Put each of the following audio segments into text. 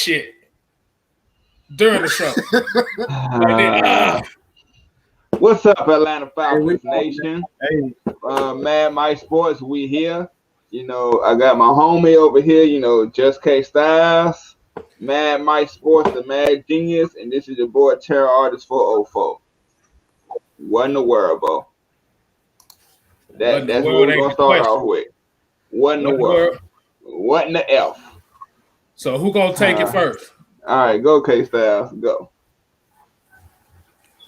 shit during the show. What's up, Atlanta Falcons Nation? Hey. Mad Mike Sports, we here. You know, I got my homie over here, you know, Just K Styles, Mad Mike Sports, the Mad Genius, and this is your boy Terror Artist 404. What in the world, bro? That's what we're gonna start off with. What in the world? What in the F? So who gonna take it first? All right, go K Styles, go.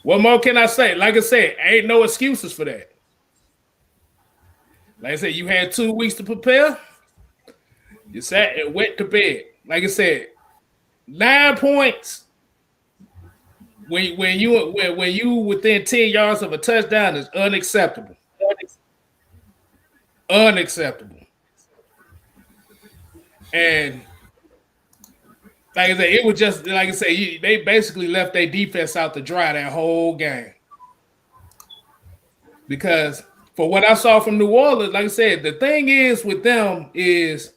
What more can I say? Like I said, ain't no excuses for that. Like I said, you had 2 weeks to prepare. You sat and went to bed. Like I said, 9 points when you within 10 yards of a touchdown is unacceptable. Unacceptable. And like I said, it was just like I said, they basically left their defense out to dry that whole game. Because for what I saw from New Orleans, like I said, the thing is with them is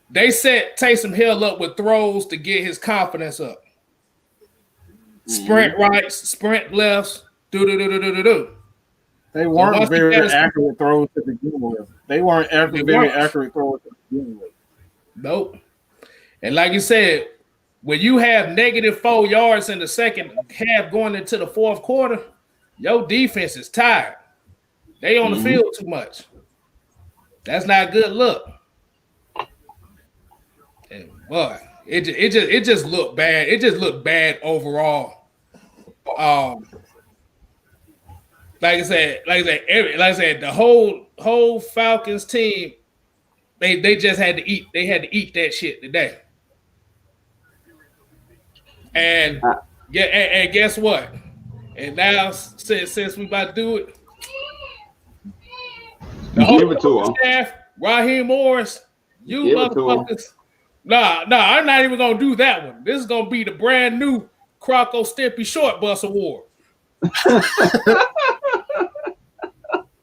they set Taysom Hill up with throws to get his confidence up. Sprint rights, sprint lefts, do. They weren't very accurate throws to begin with. They weren't very accurate throws to begin with. Nope. And like you said, when you have negative 4 yards in the second half going into the fourth quarter, your defense is tired. They on the field too much. That's not a good look. And boy, it just looked bad. It just looked bad overall. Like I said, the whole Falcons team, they just had to eat. They had to eat that shit today. And and guess what? And now since we about to do it, the whole staff, Raheem Morris, you motherfuckers. Nah, I'm not even gonna do that one. This is gonna be the brand new Croco Stimpy Short Bus Award.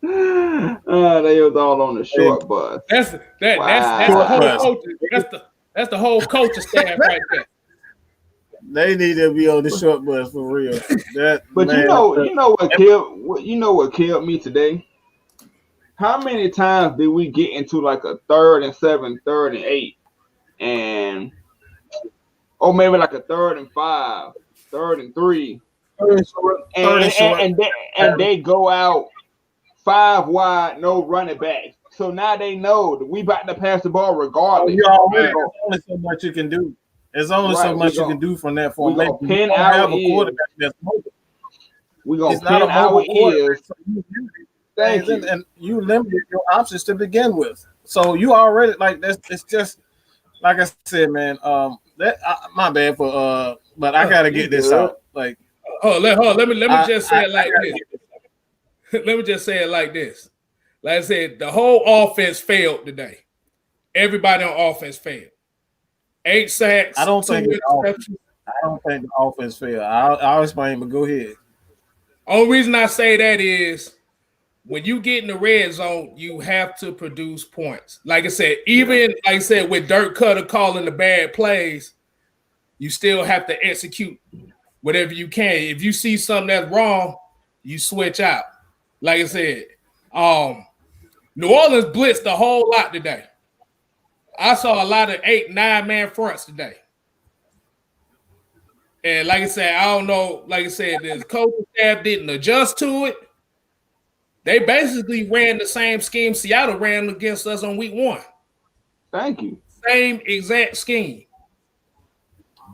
They was all on the short bus. That's the whole coaching. That's the whole coaching staff right there. They need to be on the short bus for real. But man, you know what killed me today? How many times did we get into like a 3rd and 7, 3rd and 8, or maybe like a 3rd and 5, 3rd and 3, and they go out 5 wide, no running back. So now they know that we about to pass the ball regardless. There's only so much you can do. There's only so much you can do from that formation. We're going to pin our ears. We're going to pin our ears. Thank you. And you limited your options to begin with. So you already like that's. It's just like I said, man. My bad for but I gotta get this out. Like, let me just say it like this. Let me just say it like this. Like I said, the whole offense failed today. Everybody on offense failed. 8 sacks. I don't think the offense failed. I'll explain, but go ahead. Only reason I say that is when you get in the red zone, you have to produce points. Like I said, with Dirk Cutter calling the bad plays, you still have to execute whatever you can. If you see something that's wrong, you switch out. Like I said, New Orleans blitzed a whole lot today. I saw a lot of 8, 9-man fronts today. And like I said, I don't know. Like I said, the coaching staff didn't adjust to it. They basically ran the same scheme Seattle ran against us on week 1. Thank you. Same exact scheme.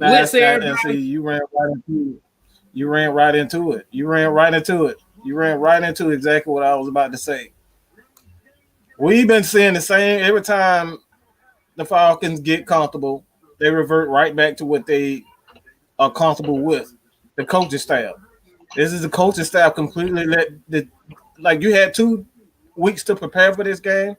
You ran right into it. You ran right into exactly what I was about to say. We've been seeing the same every time the Falcons get comfortable, they revert right back to what they are comfortable with. The coaching staff. This is the coaching staff completely like you had 2 weeks to prepare for this game,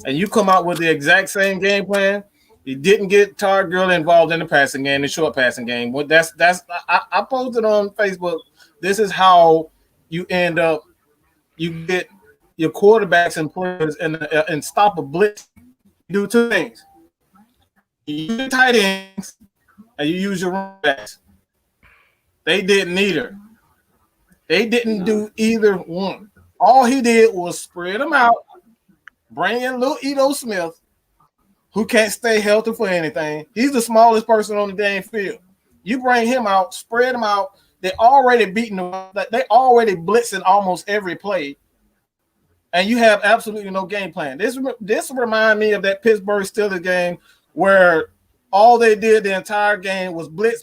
and you come out with the exact same game plan. You didn't get Todd Gurley involved in the passing game, the short passing game. Well, I posted on Facebook. This is how you end up. You get your quarterbacks and players and stop a blitz. You do 2 things. You get tight ends and you use your running backs. They didn't either. They didn't do either one. All he did was spread them out, bring in little Edo Smith, who can't stay healthy for anything. He's the smallest person on the damn field. You bring him out, spread them out. They already beaten them. They already blitzing almost every play, and you have absolutely no game plan. This reminds me of that Pittsburgh Steelers game where all they did the entire game was blitz,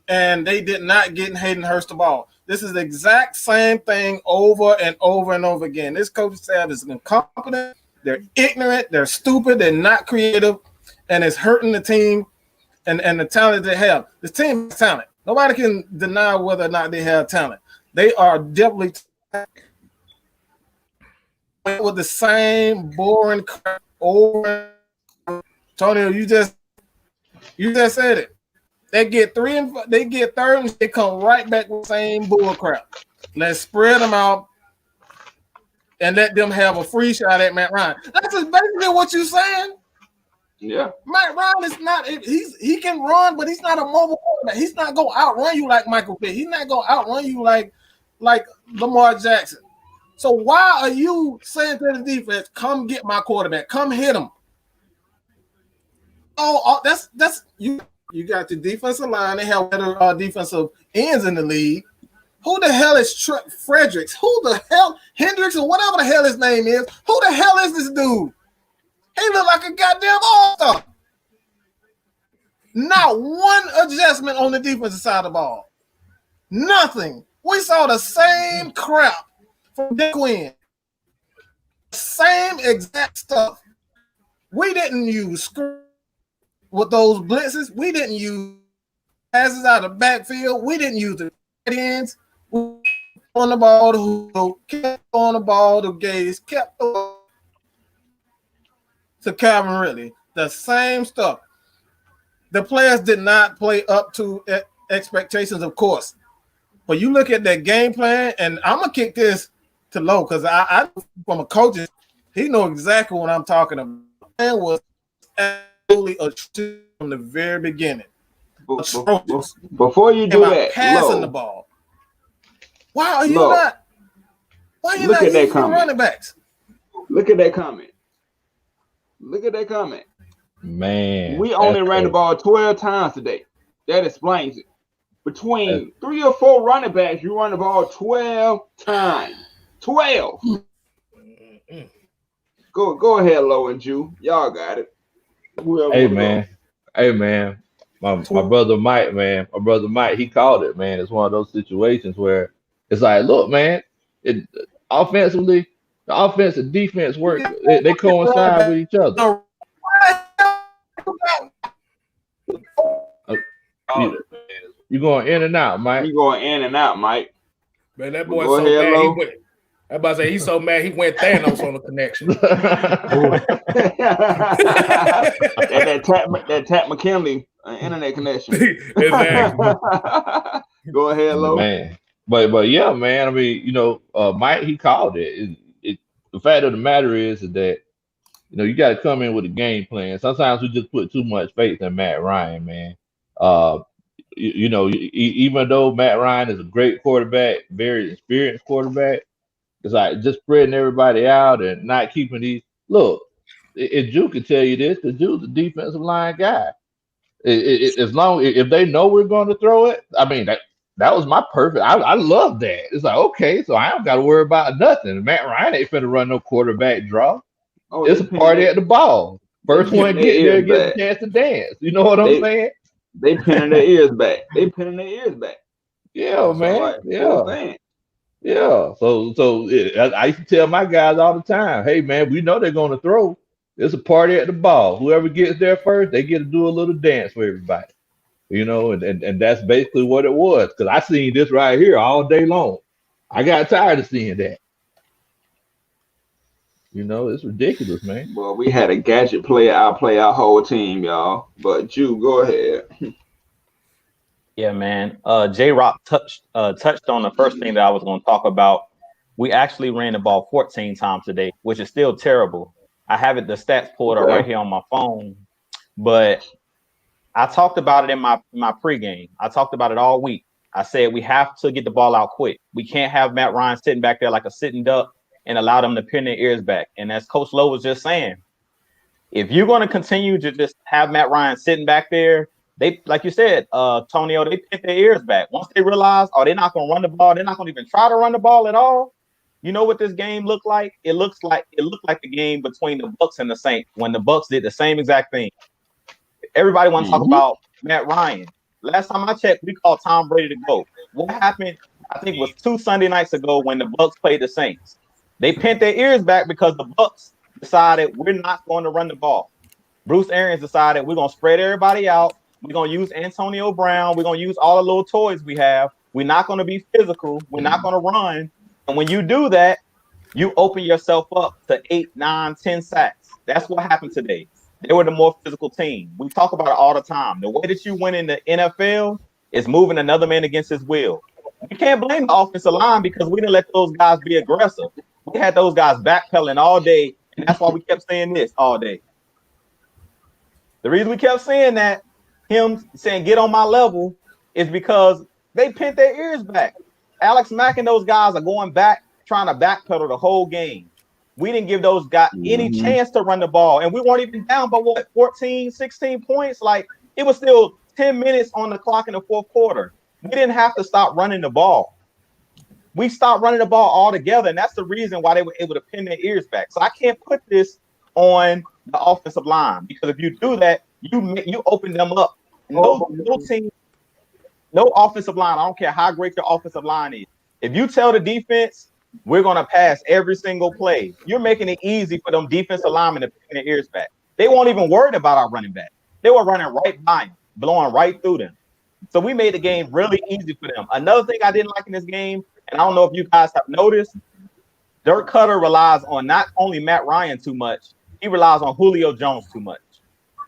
and they did not get Hayden Hurst the ball. This is the exact same thing over and over and over again. This coaching staff is incompetent. They're ignorant. They're stupid. They're not creative, and it's hurting the team and the talent they have. This team has talent. Nobody can deny whether or not they have talent. They are definitely with the same boring crap over. Antonio, you just said it. They get third, and they come right back with the same bull crap. Let's spread them out and let them have a free shot at Matt Ryan. That's just basically what you're saying. Yeah. Matt Ryan is not. He can run, but he's not a mobile quarterback. He's not gonna outrun you like Michael Pitt. He's not gonna outrun you like Lamar Jackson. So why are you saying to the defense, "Come get my quarterback. Come hit him"? Oh, that's you. You got the defensive line. They have better defensive ends in the league. Who the hell is Fredericks? Who the hell Hendricks or whatever the hell his name is? Who the hell is this dude? He look like a goddamn all-star. Not one adjustment on the defensive side of the ball. Nothing. We saw the same crap from Dick Quinn. Same exact stuff. We didn't use with those blitzes. We didn't use passes out of the backfield. We didn't use the tight ends. We on the ball to kept on the ball to Gaze, kept on to Calvin Ridley. The same stuff. The players did not play up to expectations, of course. But you look at that game plan, and I'm gonna kick this to Low because I from a coach, he know exactly what I'm talking about. It was absolutely atrocious from the very beginning. Before you do that, passing Low, the ball. Why are you Low, not? Why are you look not at that using comment. running backs? Look at that comment. Look at that comment. Man, We only ran the ball 12 times today. That explains it. Between 3 or 4 running backs, you run the ball 12 times. 12. Go ahead, Low and Jew. Y'all got it. Whoever Hey wanna man, my brother Mike, man, he called it, man. It's one of those situations where it's like, look, man, offensively, the offense and defense work, they coincide with each other. You going in and out, Mike. You going in and out, Mike. Man, that boy Go so ahead, mad. Lo. I'm about to say he's so mad he went Thanos on the connection. that Tat McKinley internet connection. Exactly. Go ahead, Lo. Man. But yeah, man. I mean, Mike, he called it. The fact of the matter is that you got to come in with a game plan. Sometimes we just put too much faith in Matt Ryan, man. Even though Matt Ryan is a great quarterback, very experienced quarterback, it's like just spreading everybody out and not keeping these. Look, Drew can tell you this because Drew's a defensive line guy. As long if they know we're going to throw it, I mean that was my perfect. I love that. It's like, okay, so I don't got to worry about nothing. Matt Ryan ain't finna run no quarterback draw. Oh, It's a party at the ball. First one get there, get a chance to dance. You know what I'm saying? They pinning their ears back. Yeah, man. Like, Yeah. So I used to tell my guys all the time, hey man, we know they're going to throw. It's a party at the ball. Whoever gets there first, they get to do a little dance for everybody. And that's basically what it was. Because I seen this right here all day long. I got tired of seeing that. It's ridiculous, man. Well, we had a gadget player outplay our whole team, y'all. But Jew, go ahead. Yeah, man. J-Rock touched on the first thing that I was going to talk about. We actually ran the ball 14 times today, which is still terrible. I have the stats pulled up right here on my phone. But I talked about it in my pregame. I talked about it all week. I said we have to get the ball out quick. We can't have Matt Ryan sitting back there like a sitting duck and allow them to pin their ears back. And as Coach Lowe was just saying, if you're going to continue to just have Matt Ryan sitting back there, they, like you said, Tonio, they pin their ears back. Once they realize, oh, they're not going to run the ball, they're not going to even try to run the ball at all. You know what this game looked like? It looked like the game between the Bucs and the Saints when the Bucs did the same exact thing. Everybody wants to talk about Matt Ryan. Last time I checked, we called Tom Brady to go. What happened? I think it was 2 Sunday nights ago when the Bucs played the Saints. They pinned their ears back because the Bucs decided we're not going to run the ball. Bruce Arians decided we're going to spread everybody out. We're going to use Antonio Brown. We're going to use all the little toys we have. We're not going to be physical. We're not going to run. And when you do that, you open yourself up to 8, 9, 10 sacks. That's what happened today. They were the more physical team. We talk about it all the time. The way that you win in the NFL is moving another man against his will. You can't blame the offensive line because we didn't let those guys be aggressive. We had those guys backpedaling all day, and that's why we kept saying this all day. The reason we kept saying that, him saying get on my level, is because they pinned their ears back. Alex Mack and those guys are going back, trying to backpedal the whole game. We didn't give those guys any chance to run the ball. And we weren't even down by 14, 16 points. Like, it was still 10 minutes on the clock in the fourth quarter. We didn't have to stop running the ball. We stopped running the ball altogether. And that's the reason why they were able to pin their ears back. So I can't put this on the offensive line, because if you do that, you open them up. No team, no offensive line, I don't care how great your offensive line is. If you tell the defense, we're going to pass every single play, you're making it easy for them defensive linemen to pin their ears back. They won't even worry about our running back. They were running right by him, blowing right through them. So we made the game really easy for them. Another thing I didn't like in this game, and I don't know if you guys have noticed, Dirk Cutter relies on not only Matt Ryan too much, he relies on Julio Jones too much.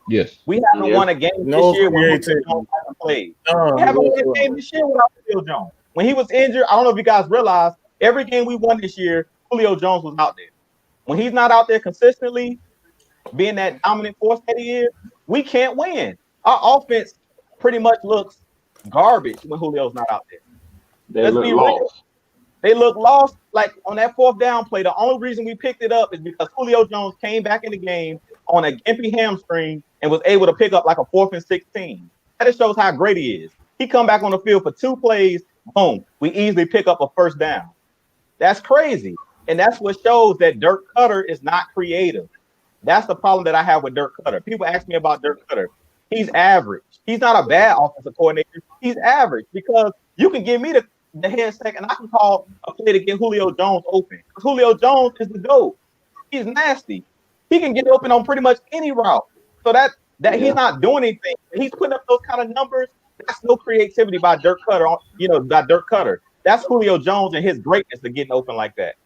Yes. We haven't won a game this year when Julio Jones hasn't played. We haven't won a game this year without Julio Jones. When he was injured, I don't know if you guys realize, every game we won this year, Julio Jones was out there. When he's not out there consistently, being that dominant force that he is, we can't win. Our offense pretty much looks garbage when Julio's not out there. They look lost. They look lost. Like on that 4th down play, the only reason we picked it up is because Julio Jones came back in the game on a gimpy hamstring and was able to pick up like a 4th and 16. That just shows how great he is. He come back on the field for 2 plays, boom, we easily pick up a 1st down. That's crazy. And that's what shows that Dirk Cutter is not creative. That's the problem that I have with Dirk Cutter. People ask me about Dirk Cutter. He's average. He's not a bad offensive coordinator. He's average because you can give me the head sack and I can call a play to get Julio Jones open. Julio Jones is the GOAT. He's nasty. He can get open on pretty much any route. So that he's not doing anything. He's putting up those kind of numbers. That's no creativity by Dirk Cutter. By Dirk Cutter. That's Julio Jones and his greatness to getting open like that.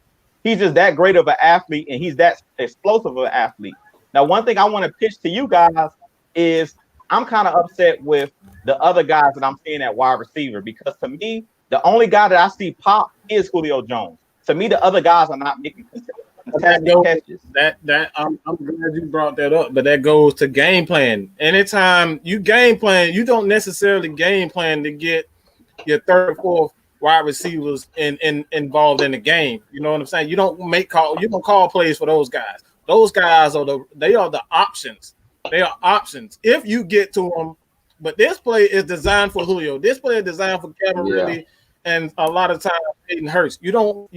He's just that great of an athlete, and he's that explosive of an athlete. Now, one thing I want to pitch to you guys is I'm kind of upset with the other guys that I'm seeing at wide receiver, because to me, the only guy that I see pop is Julio Jones. To me, the other guys are not making contested catches. I'm glad you brought that up, but that goes to game plan. Anytime you game plan, you don't necessarily game plan to get your 3rd or 4th wide receivers involved in the game. You know what I'm saying? You don't call plays for those guys. Those guys are the options. They are options if you get to them. But this play is designed for Julio. This play is designed for Kevin Ridley, and a lot of times Hayden Hurst. You don't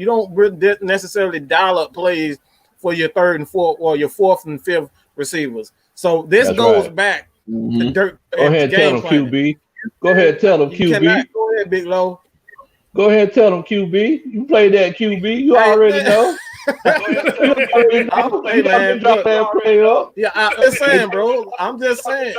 necessarily dial up plays for your 3rd and 4th or your 4th and 5th receivers. So this goes back to Dirk. Go ahead and tell them QB. Go ahead and tell them QB. Go ahead, Big Low. Go ahead and tell them QB. You played that QB. You already know. I'm just saying, bro. I'm just saying.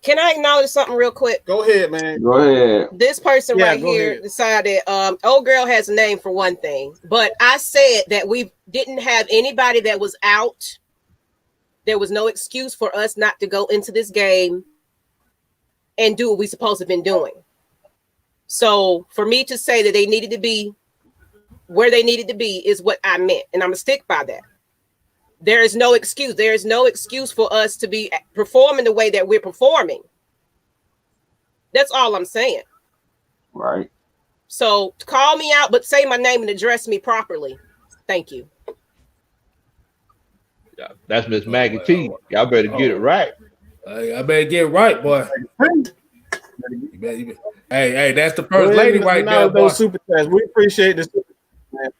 Can I acknowledge something real quick? Go ahead, man. Go ahead. This person right here decided old girl has a name for one thing, but I said that we didn't have anybody that was out. There was no excuse for us not to go into this game and do what we supposed to have been doing. So for me to say that they needed to be where they needed to be is what I meant. And I'm going to stick by that. There is no excuse. There is no excuse for us to be performing the way that we're performing. That's all I'm saying. Right. So call me out, but say my name and address me properly. Thank you. Yeah, that's Miss Maggie T. Y'all better get it right. I better get it right, boy. Hey, that's the first lady right there, boy. Those super chats. We appreciate this, man.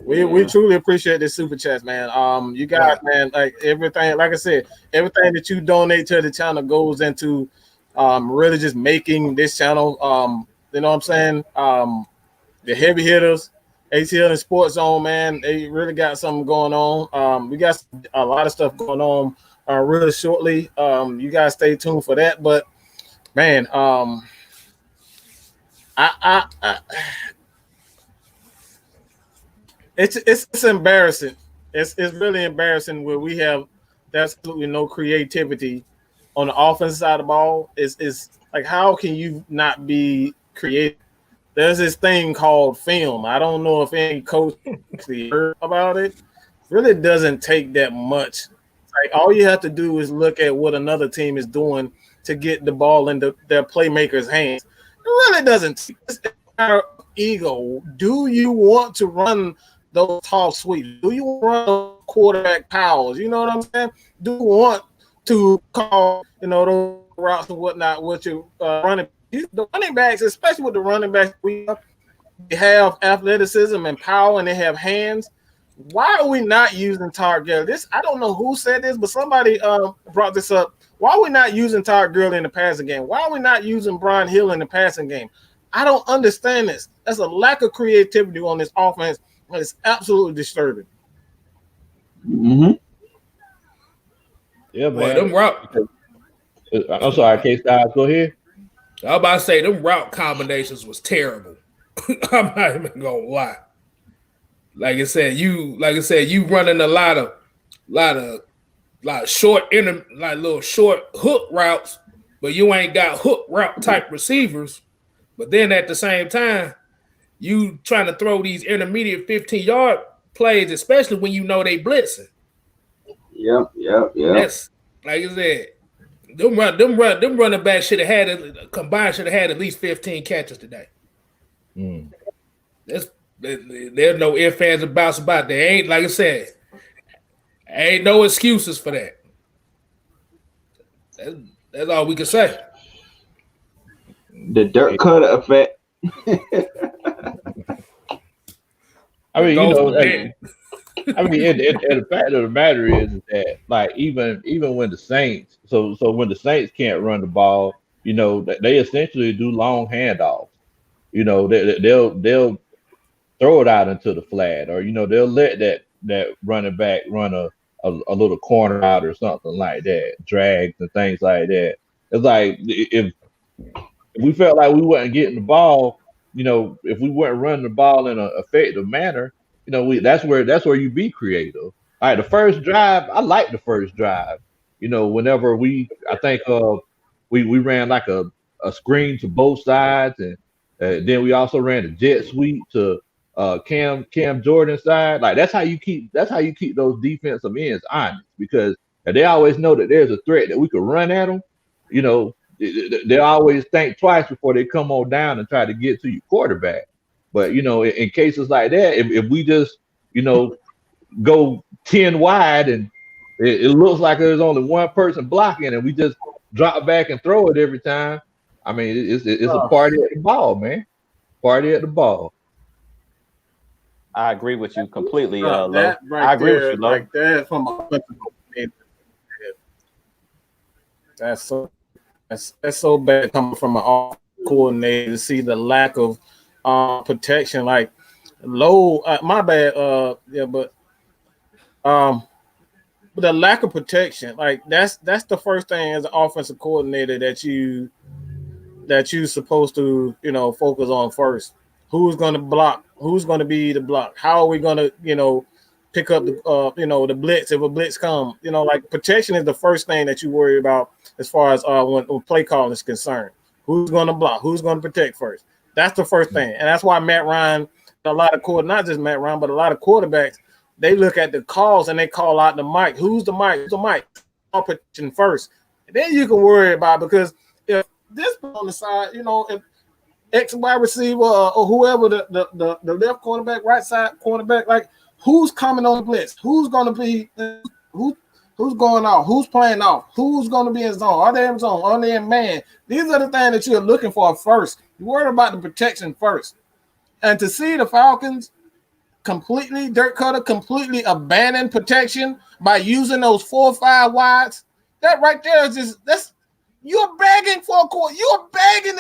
We truly appreciate this super chats, man. You guys, man, like everything, like I said, everything that you donate to the channel goes into really just making this channel. You know what I'm saying? The heavy hitters, ATL and Sports Zone, man, they really got something going on. We got a lot of stuff going on really shortly. You guys stay tuned for that. But man, it's embarrassing. It's really embarrassing where we have absolutely no creativity on the offense side of the ball. Is like, how can you not be creative? There's this thing called film. I don't know if any coach actually heard about it. Really doesn't take that much. Like, all you have to do is look at what another team is doing to get the ball into their playmakers' hands. It really doesn't. It's our ego. Do you want to run those tall sweeps? Do you want to run quarterback powers? You know what I'm saying? Do you want to call, those routes and whatnot with your running? The running backs, especially with the running backs, they have athleticism and power, and they have hands. Why are we not using Todd Gurley? I don't know who said this, but somebody brought this up. Why are we not using Todd Gurley in the passing game? Why are we not using Brian Hill in the passing game? I don't understand this. That's a lack of creativity on this offense, and it's absolutely disturbing. Mm-hmm. Yeah, Boy, man. them route. I'm sorry, K-Styles, go ahead. I was about to say them route combinations was terrible. I'm not even gonna lie. Like I said, you running a lot of short little short hook routes, but you ain't got hook route type receivers. But then at the same time, you trying to throw these intermediate 15-yard plays, especially when you know they blitzing. Yep. That's like I said. Them running backs should have had at least 15 catches today. There's no ifs, ands, or buts about that. There ain't, like I said, ain't no excuses for that. That's all we can say. The Dirk Cutter effect. I mean, the fact of the matter is that, like, even when the Saints, so when the Saints can't run the ball, they essentially do long handoffs. They'll throw it out into the flat, or they'll let that running back run a little corner out or something like that, drags and things like that. It's like if we felt like we wasn't getting the ball, if we weren't running the ball in an effective manner. That's where you be creative. All right, the first drive, I like the first drive. Whenever we ran like a screen to both sides, and then we also ran a jet sweep to Cam Jordan's side. Like, that's how you keep those defensive ends honest, because they always know that there's a threat that we could run at them. They always think twice before they come on down and try to get to your quarterback. But, in cases like that, if we just, go 10 wide and it looks like there's only one person blocking and we just drop back and throw it every time, I mean, it's a party at the ball, man. Party at the ball. I agree with you completely, Lo. I agree with you, Lo. Like that from a that's so bad coming from an offensive coordinator to see the lack of protection. Like, Low, my bad. But the lack of protection, like that's the first thing as an offensive coordinator that you supposed to focus on first. Who's going to block? Who's going to be the block? How are we going to pick up the the blitz if a blitz comes? Like, protection is the first thing that you worry about as far as when play calling is concerned. Who's going to block? Who's going to protect first? That's the first thing, and that's why Matt Ryan, not just Matt Ryan, but a lot of quarterbacks, they look at the calls and they call out the mic. Who's the mic? Who's the mic? I'll put in first. And then you can worry about, because if this on the side, if X wide receiver or whoever the left cornerback, right side cornerback, like who's coming on the blitz? Who's going to be who's going off? Who's playing off? Who's going to be in zone? Are they in zone? Are they in man? These are the things that you're looking for first. You worry about the protection first. And to see the Falcons Dirk Cutter completely abandon protection by using those 4 or 5 wides, that right there is just you're begging for a court. You're begging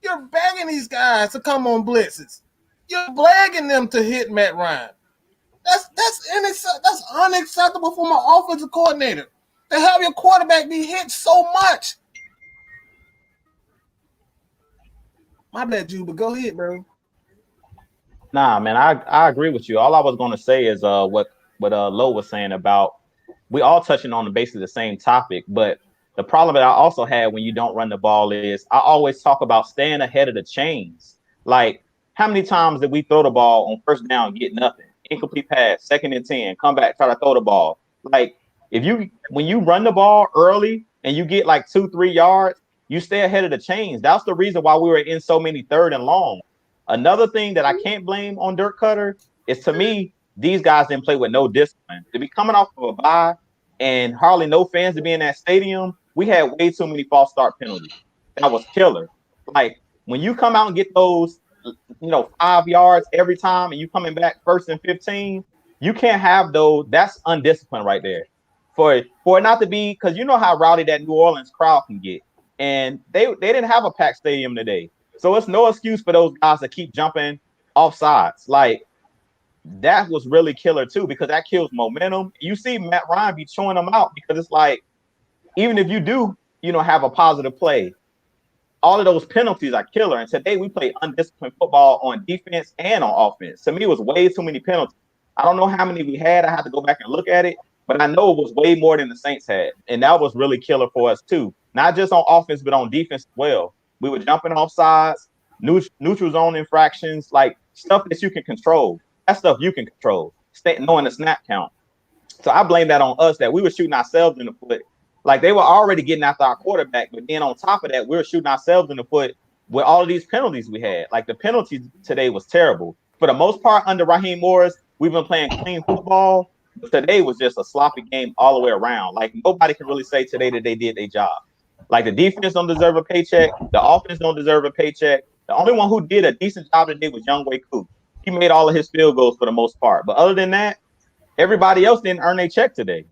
You're begging these guys to come on blitzes. You're begging them to hit Matt Ryan. That's unacceptable for my offensive coordinator to have your quarterback be hit so much. My bad, Drew, but go ahead, bro. Nah, man, I agree with you. All I was going to say is what Lo was saying about we all touching on the basically the same topic, but the problem that I also had when you don't run the ball is I always talk about staying ahead of the chains. Like, how many times did we throw the ball on first down and get nothing? Incomplete pass, 2nd and 10, come back, try to throw the ball. Like, when you run the ball early and you get like 2-3 yards, you stay ahead of the chains. That's the reason why we were in so many 3rd and long. Another thing that I can't blame on Dirk Cutter is, to me, these guys didn't play with no discipline. To be coming off of a bye and hardly no fans to be in that stadium, we had way too many false start penalties. That was killer. Like, when you come out and get those, 5 yards every time and you coming back 1st and 15, you can't have those. That's undisciplined right there. For it not to be, because you know how rowdy that New Orleans crowd can get. And they didn't have a packed stadium today. So it's no excuse for those guys to keep jumping off sides. Like, that was really killer too, because that kills momentum. You see Matt Ryan be chewing them out, because it's like, even if you do, have a positive play, all of those penalties are killer. And today we played undisciplined football on defense and on offense. To me, it was way too many penalties. I don't know how many we had. I have to go back and look at it, but I know it was way more than the Saints had. And that was really killer for us too. Not just on offense, but on defense as well. We were jumping off sides, neutral zone infractions, like stuff that you can control. That stuff you can control, knowing the snap count. So I blame that on us, that we were shooting ourselves in the foot. Like, they were already getting after our quarterback, but then on top of that, we were shooting ourselves in the foot with all of these penalties we had. Like, the penalties today was terrible. For the most part, under Raheem Morris, we've been playing clean football. But today was just a sloppy game all the way around. Like, nobody can really say today that they did their job. Like, the defense don't deserve a paycheck. The offense don't deserve a paycheck. The only one who did a decent job today was Younghoe Koo. He made all of his field goals for the most part. But other than that, everybody else didn't earn their check today.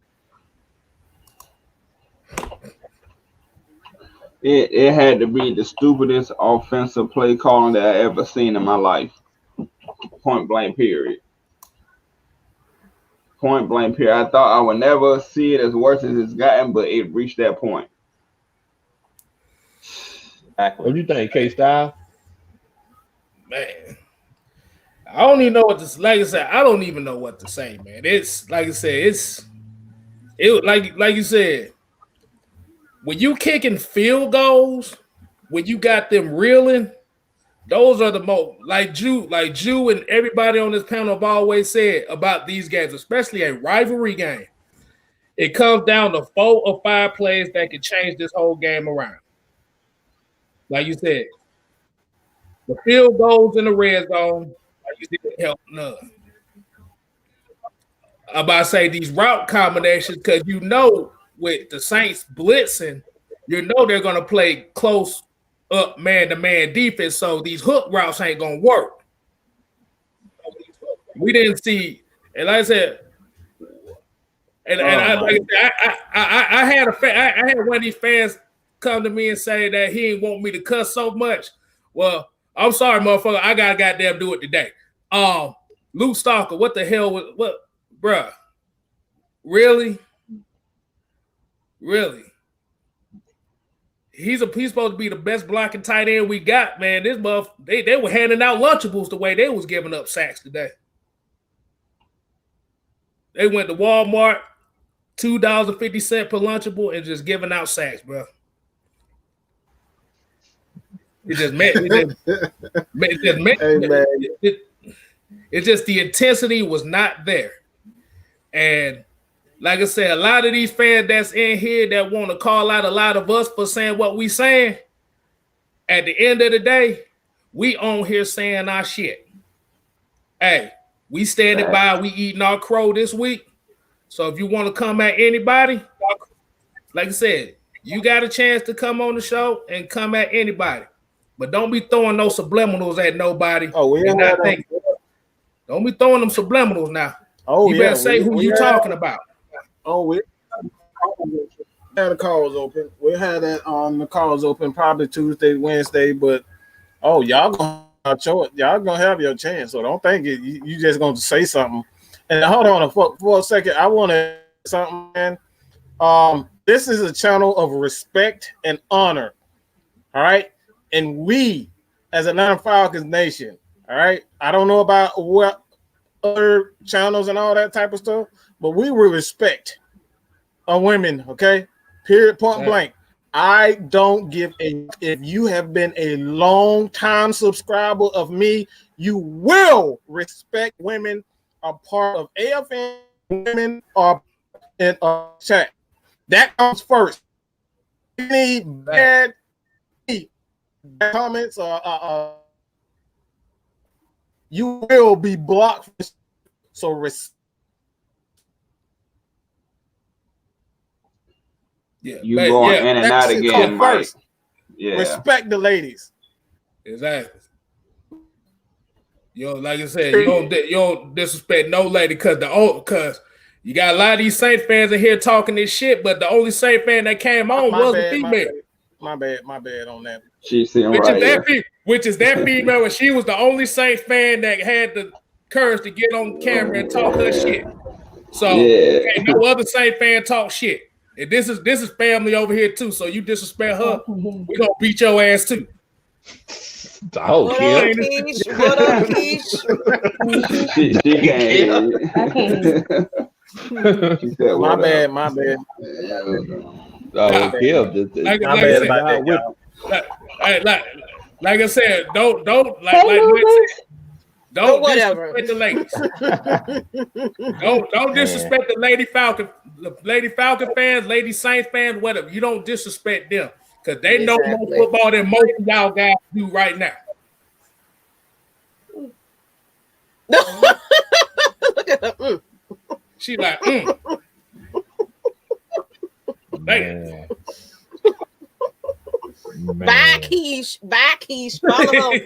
It had to be the stupidest offensive play calling that I ever seen in my life. Point blank, period. Point blank, period. I thought I would never see it as worse as it's gotten, but it reached that point. What do you think, K-Style? Man, I don't even know what to, like I said, I don't even know what to say, man. It's like I said, like you said, when you kicking field goals, when you got them reeling, those are the most, like Jew and everybody on this panel have always said about these games, especially a rivalry game. It comes down to 4 or 5 plays that can change this whole game around. Like you said, the field goals in the red zone, like you said, help none. I'm about to say these route combinations, because with the Saints blitzing, they're going to play close up man-to-man defense, so these hook routes ain't going to work. We didn't see, and like I said, I had one of these fans come to me and say that he didn't want me to cuss so much. Well, I'm sorry, motherfucker. I gotta goddamn do it today. Luke Stalker, what the hell was what, bruh? Really? He's supposed to be the best blocking tight end we got, man. This they were handing out Lunchables the way they was giving up sacks today. They went to Walmart, $2.50 per Lunchable, and just giving out sacks, bro. It's just the intensity was not there. And like I said, a lot of these fans that's in here that want to call out a lot of us for saying what we saying, at the end of the day, we on here saying our shit. Hey, we standing by, we eating our crow this week. So if you want to come at anybody, like I said, you got a chance to come on the show and come at anybody. But don't be throwing no subliminals at nobody. Oh, we don't be throwing them subliminals now. Oh, you better say who you talking about. Oh, we had the calls open. We had that the calls open probably Tuesday, Wednesday, but y'all gonna have your chance. So don't think you just gonna say something. And hold on for a second. I want to say something, man. This is a channel of respect and honor. All right. And we, as Atlanta Falcons Nation, all right. I don't know about what other channels and all that type of stuff, but we will respect women, okay? Period, point blank. I don't give a if you have been a long time subscriber of me, you will respect women are part of AFN. Women are in chat. That comes first. Any bad comments you will be blocked. So you going in and out again, Mike. Yeah. Respect the ladies. Exactly. Like I said, you don't disrespect no lady because you got a lot of these Saint fans in here talking this shit, but the only Saint fan that came on was a female. My bad on that. She's sitting right here. Which is that female, and she was the only Saint fan that had the courage to get on camera and talk her shit. So ain't no other Saint fan talk shit. And this is family over here too. So you disrespect her, we gonna beat your ass too. Oh, What up, Keish? She can't. She said, my bad. Like I said, don't whatever. disrespect the ladies. don't disrespect the Lady Falcon fans, Lady Saints fans, whatever. You don't disrespect them because they know more football than most of y'all guys do right now. Look at her. She like, Bye, Keish. Follow her.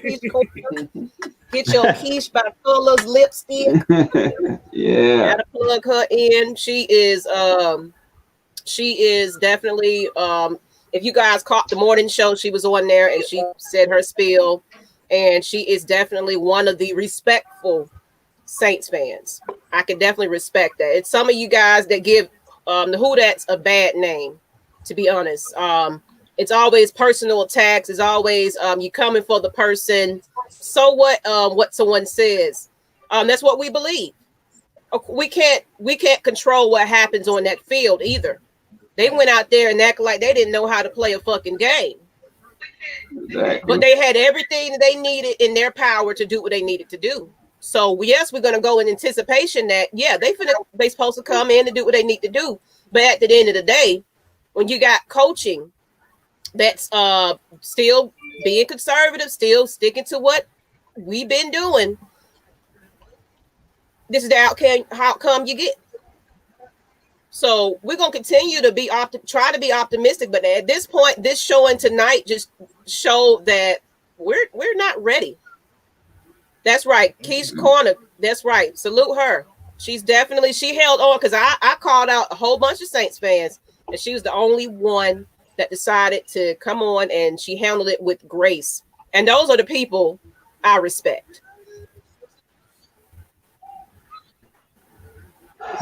Get your Keish by Colour's lipstick. Yeah. Gotta plug her in. She is definitely if you guys caught the morning show, she was on there and she said her spiel, and she is definitely one of the respectful Saints fans. I can definitely respect that. It's some of you guys that give the Who That's a bad name, to be honest. It's always personal attacks. It's always you coming for the person. So what someone says. That's what we believe. We can't control what happens on that field either. They went out there and acted like they didn't know how to play a fucking game. Exactly. But they had everything that they needed in their power to do what they needed to do. So yes, we're gonna go in anticipation that they supposed to come in and do what they need to do. But at the end of the day, when you got coaching that's still being conservative, still sticking to what we've been doing, this is the outcome you get. So we're gonna continue to try to be optimistic, but at this point, this showing tonight just showed that we're not ready. That's right, Keish Corner. That's right. Salute her. She held on because I called out a whole bunch of Saints fans, and she was the only one that decided to come on, and she handled it with grace. And those are the people I respect.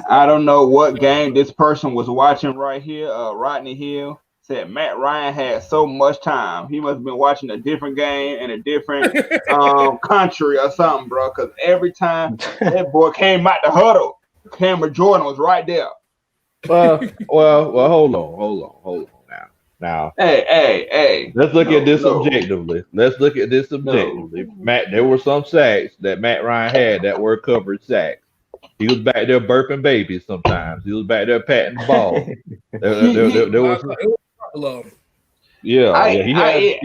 I don't know what game this person was watching right here. Rodney Hill said Matt Ryan had so much time. He must have been watching a different game in a different country or something, bro. Because every time that boy came out the huddle, Cameron Jordan was right there. Well, hold on now. Hey. Let's look at this objectively. Matt, there were some sacks that Matt Ryan had that were covered sacks. He was back there burping babies sometimes. He was back there patting the ball. There was, he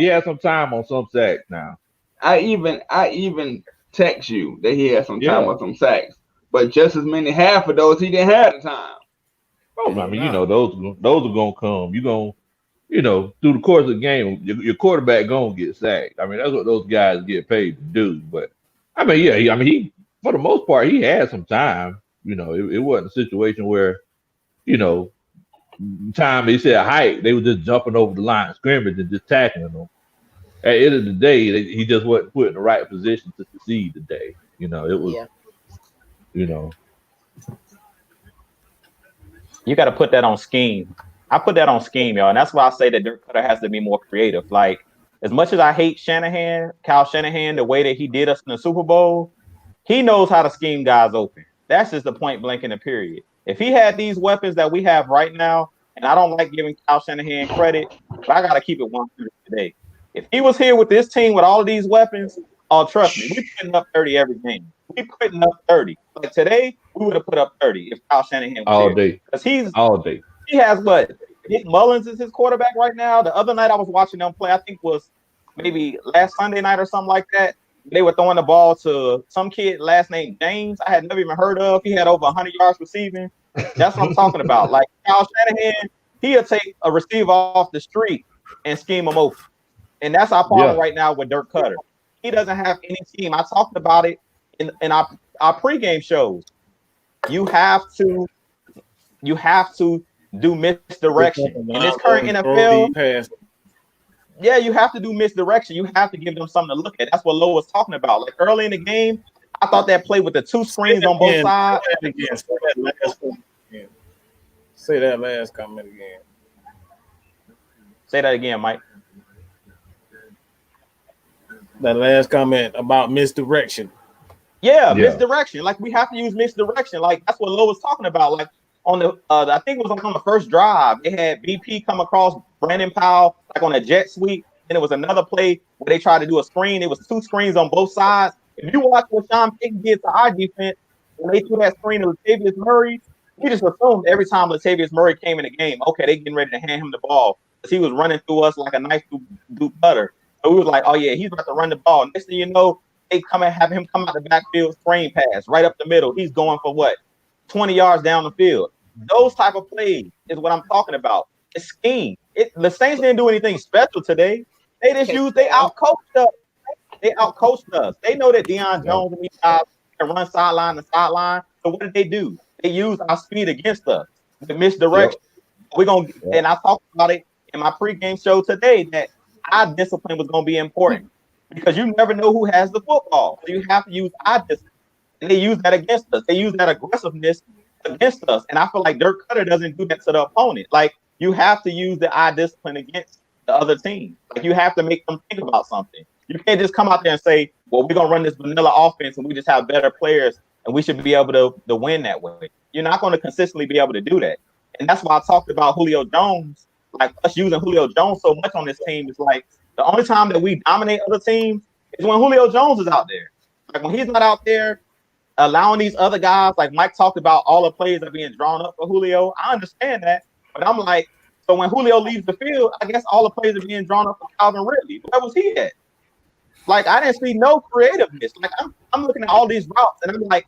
had some time on some sacks now. I even text you that he had some time Yeah. on some sacks, but just as many half of those he didn't have the time. Oh, I mean, you know, those are gonna come. Through the course of the game, your quarterback gonna get sacked. I mean, that's what those guys get paid to do. But I mean, yeah, he for the most part he had some time. You know, it wasn't a situation where, time he said height, they were just jumping over the line of scrimmage and just tackling them. At the end of the day, he just wasn't put in the right position to succeed today. It was, You got to put that on scheme. I put that on scheme, y'all. And that's why I say that Dirk Cutter has to be more creative. Like, as much as I hate Kyle Shanahan, the way that he did us in the Super Bowl, he knows how to scheme guys open. That's just the point blank in the period. If he had these weapons that we have right now, and I don't like giving Kyle Shanahan credit, but I got to keep it 100 today. If he was here with this team with all of these weapons, trust me, we're putting up 30 every game. We're putting up 30. Like today, we would have put up 30 if Kyle Shanahan was all here. day. Because all day. He has what? Nick Mullins is his quarterback right now. The other night I was watching them play, I think was maybe last Sunday night or something like that. They were throwing the ball to some kid last name James. I had never even heard of. He had over 100 yards receiving. That's what I'm talking about. Like Kyle Shanahan, he'll take a receiver off the street and scheme him open. And that's our problem right now with Dirk Cutter. He doesn't have any team. I talked about it in our pregame shows. You have to do misdirection. In this current NFL, you have to do misdirection. You have to give them something to look at. That's what Lo was talking about. Like early in the game, I thought that play with the two screens on both sides. Say that last comment again. Say that again, Mike. That last comment about misdirection. Yeah, misdirection. Like we have to use misdirection. Like that's what Lo was talking about. Like on the, I think it was like on the first drive, they had BP come across Brandon Powell like on a jet sweep. And it was another play where they tried to do a screen. It was two screens on both sides. If you watch what Sean Payton did to our defense when they threw that screen to Latavius Murray, we just assumed every time Latavius Murray came in the game, okay, they getting ready to hand him the ball because he was running through us like a knife through butter. So we was like, oh yeah, he's about to run the ball. Next thing you know, they come and have him come out the backfield, screen pass right up the middle. He's going for what? 20 yards down the field. Those type of plays is what I'm talking about. It's scheme. The Saints didn't do anything special today. They just they outcoached us. They outcoached us. They know that Deion Jones and these guys can run sideline to sideline. So what did they do? They used our speed against us. The misdirection. We're gonna and I talked about it in my pregame show today that our discipline was gonna be important because you never know who has the football. So you have to use our discipline. And they use that against us. They use that aggressiveness against us. And I feel like Dirk Cutter doesn't do that to the opponent. Like you have to use the eye discipline against the other team. Like you have to make them think about something. You can't just come out there and say, well, we're gonna run this vanilla offense and we just have better players and we should be able to win that way. You're not going to consistently be able to do that. And that's why I talked about Julio Jones, like us using Julio Jones so much on this team is like the only time that we dominate other teams is when Julio Jones is out there. Like when he's not out there, allowing these other guys, like Mike talked about all the plays that are being drawn up for Julio. I understand that, but I'm like, so when Julio leaves the field, I guess all the plays are being drawn up for Calvin Ridley. Where was he at? Like I didn't see no creativeness. Like I'm looking at all these routes and I'm like,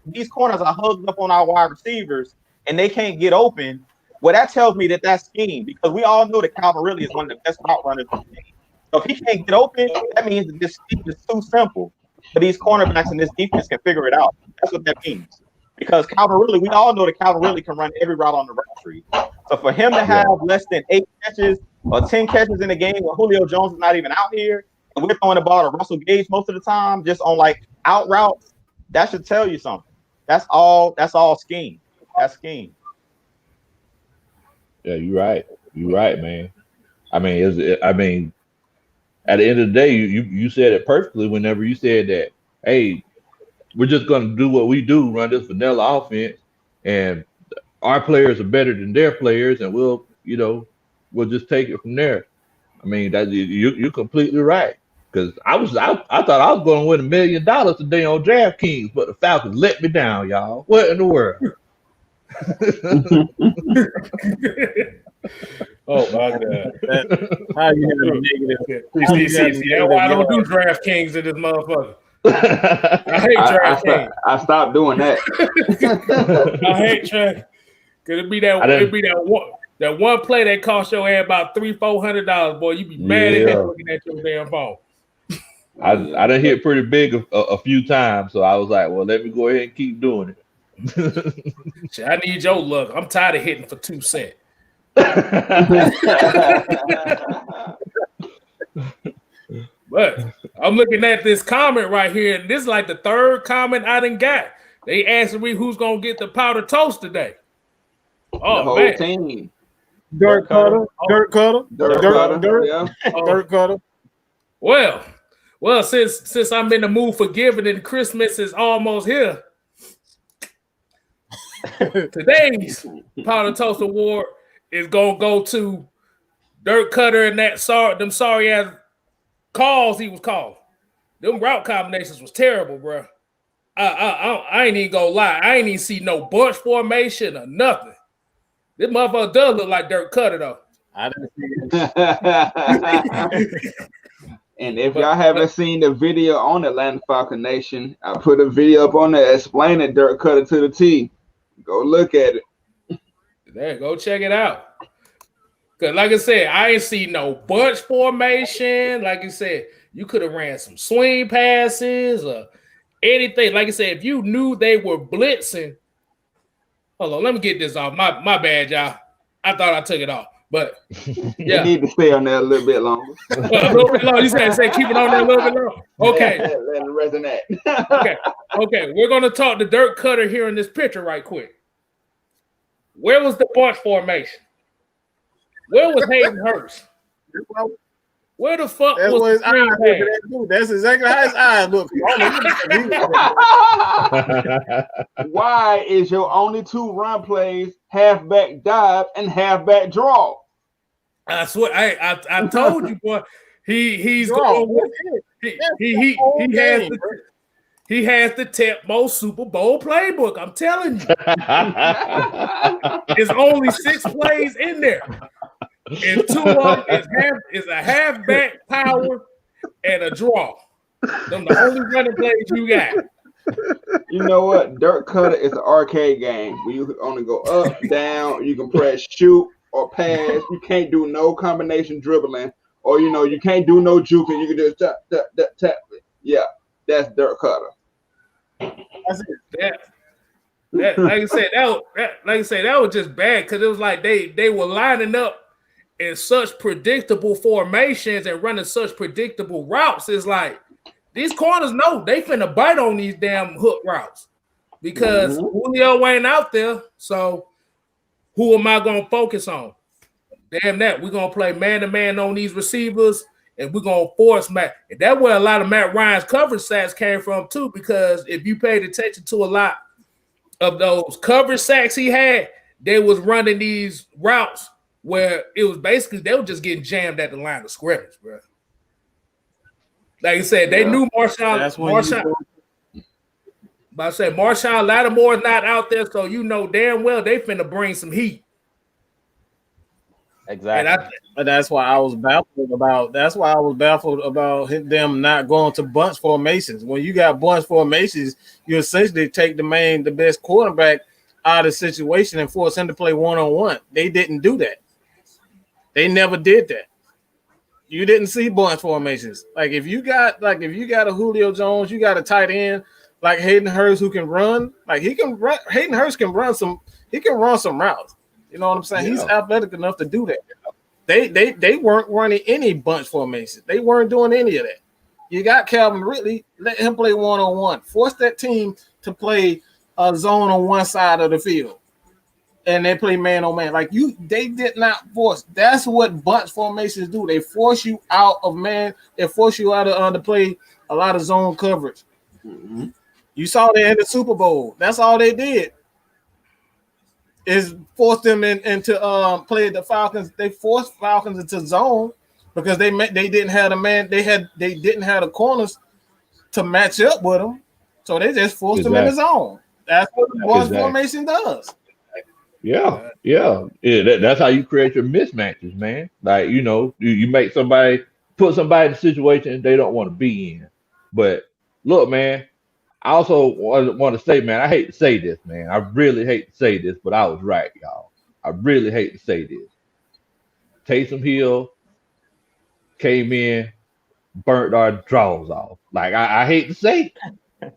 these corners are hugged up on our wide receivers and they can't get open. Well, that tells me that that's scheme because we all know that Calvin Ridley is one of the best route runners in the game. So if he can't get open, that means that this scheme is too simple. But these cornerbacks and this defense can figure it out. That's what that means. Because Calvin Ridley, we all know that Calvin Ridley can run every route on the route tree. So for him to have less than 8 catches or 10 catches in a game when Julio Jones is not even out here, and we're throwing the ball to Russell Gage most of the time, just on like out routes, that should tell you something. That's all scheme. That's scheme. Yeah, you're right. You're right, man. I mean, at the end of the day, you said it perfectly whenever you said that, hey, we're just going to do what we do, run this vanilla offense, and our players are better than their players, and we'll just take it from there. I mean, that you're completely right. Because I thought I was going to win $1 million today on DraftKings, but the Falcons let me down, y'all. What in the world? Oh my God! How you have a negative? See, that's why I don't do DraftKings in this motherfucker. I hate DraftKings. I stopped doing that. I hate DraftKings. Cause it be that one play that cost your ass about $300-$400. Boy, you be mad at him looking at your damn phone. I done hit pretty big a few times, so I was like, well, let me go ahead and keep doing it. Shit, I need your luck. I'm tired of hitting for 2 cents. But I'm looking at this comment right here, and this is like the third comment I done got. They asking me who's gonna get the powder toast today. Oh, the whole man. team. Dirk Cutter. Well, since I'm in the mood for giving and Christmas is almost here, today's Powder Toast Award is gonna go to Dirk Cutter and them sorry ass calls he was called. Them route combinations was terrible, bro. I ain't even gonna lie. I ain't even see no bunch formation or nothing. This motherfucker does look like Dirk Cutter though. I didn't see it. And if y'all haven't seen the video on Atlanta Falcon Nation, I put a video up on there explaining Dirk Cutter to the T. Go look at it. There, go check it out. Cause like I said, I ain't see no bunch formation. Like I said, you could have ran some swing passes or anything. Like I said, if you knew they were blitzing, hold on, let me get this off. My bad, y'all. I thought I took it off. But yeah, you need to stay on there a little bit longer. A little bit longer. You say keep it on there a little bit longer. Okay. Let it resonate. Okay. We're gonna talk to Dirk Cutter here in this picture right quick. Where was the bunch formation? Where was Hayden Hurst? Where the fuck was his eyes? That's exactly how his eyes look. Why is your only 2 run plays halfback dive and halfback draw? I swear, I told you, boy. He has the Tepmo Super Bowl playbook. I'm telling you, there's only 6 plays in there, and 2 of them is a halfback power and a draw. Them the only running plays you got. You know what? Dirk Cutter is an arcade game where you can only go up, down. You can press shoot or pass. You can't do no combination dribbling, or you can't do no juking. You can just tap. Yeah, that's Dirk Cutter. That's it. Like I said, that was just bad because it was like they were lining up in such predictable formations and running such predictable routes. It's like these corners know they finna bite on these damn hook routes because Julio ain't out there. So who am I gonna focus on? Damn that, we're gonna play man-to-man on these receivers and we're gonna force Matt. And that's where a lot of Matt Ryan's coverage sacks came from too, because if you paid attention to a lot of those coverage sacks he had, they was running these routes where it was basically they were just getting jammed at the line of scrimmage, bro. Like I said, they knew Marshawn. But I said Marshawn Lattimore is not out there, so you know damn well they finna bring some heat. Exactly. But that's why I was baffled about. That's why I was baffled about them not going to bunch formations. When you got bunch formations, you essentially take the best quarterback out of the situation and force him to play one-on-one. They didn't do that. They never did that. You didn't see bunch formations. Like if you got a Julio Jones, you got a tight end like Hayden Hurst who can run. Like he can run. Hayden Hurst can run some. He can run some routes. You know what I'm saying? Yeah. He's athletic enough to do that. They weren't running any bunch formation. They weren't doing any of that. You got Calvin Ridley. Let him play one-on-one. Force that team to play a zone on one side of the field. And they play man-on-man. They did not force. That's what bunch formations do. They force you out of man. They force you out of to play a lot of zone coverage. Mm-hmm. You saw that in the Super Bowl. That's all they did. Is force them into play the Falcons. They forced Falcons into zone because they didn't have a man. They didn't have the corners to match up with him, so they just forced him in his zone. That's what the boys formation does. Yeah. That's how you create your mismatches, man. Like you make put somebody in a situation they don't want to be in. But look, man, I also want to say, man, I hate to say this, man. I really hate to say this, but I was right, y'all. I really hate to say this. Taysom Hill came in, burnt our draws off. Like I hate to say it,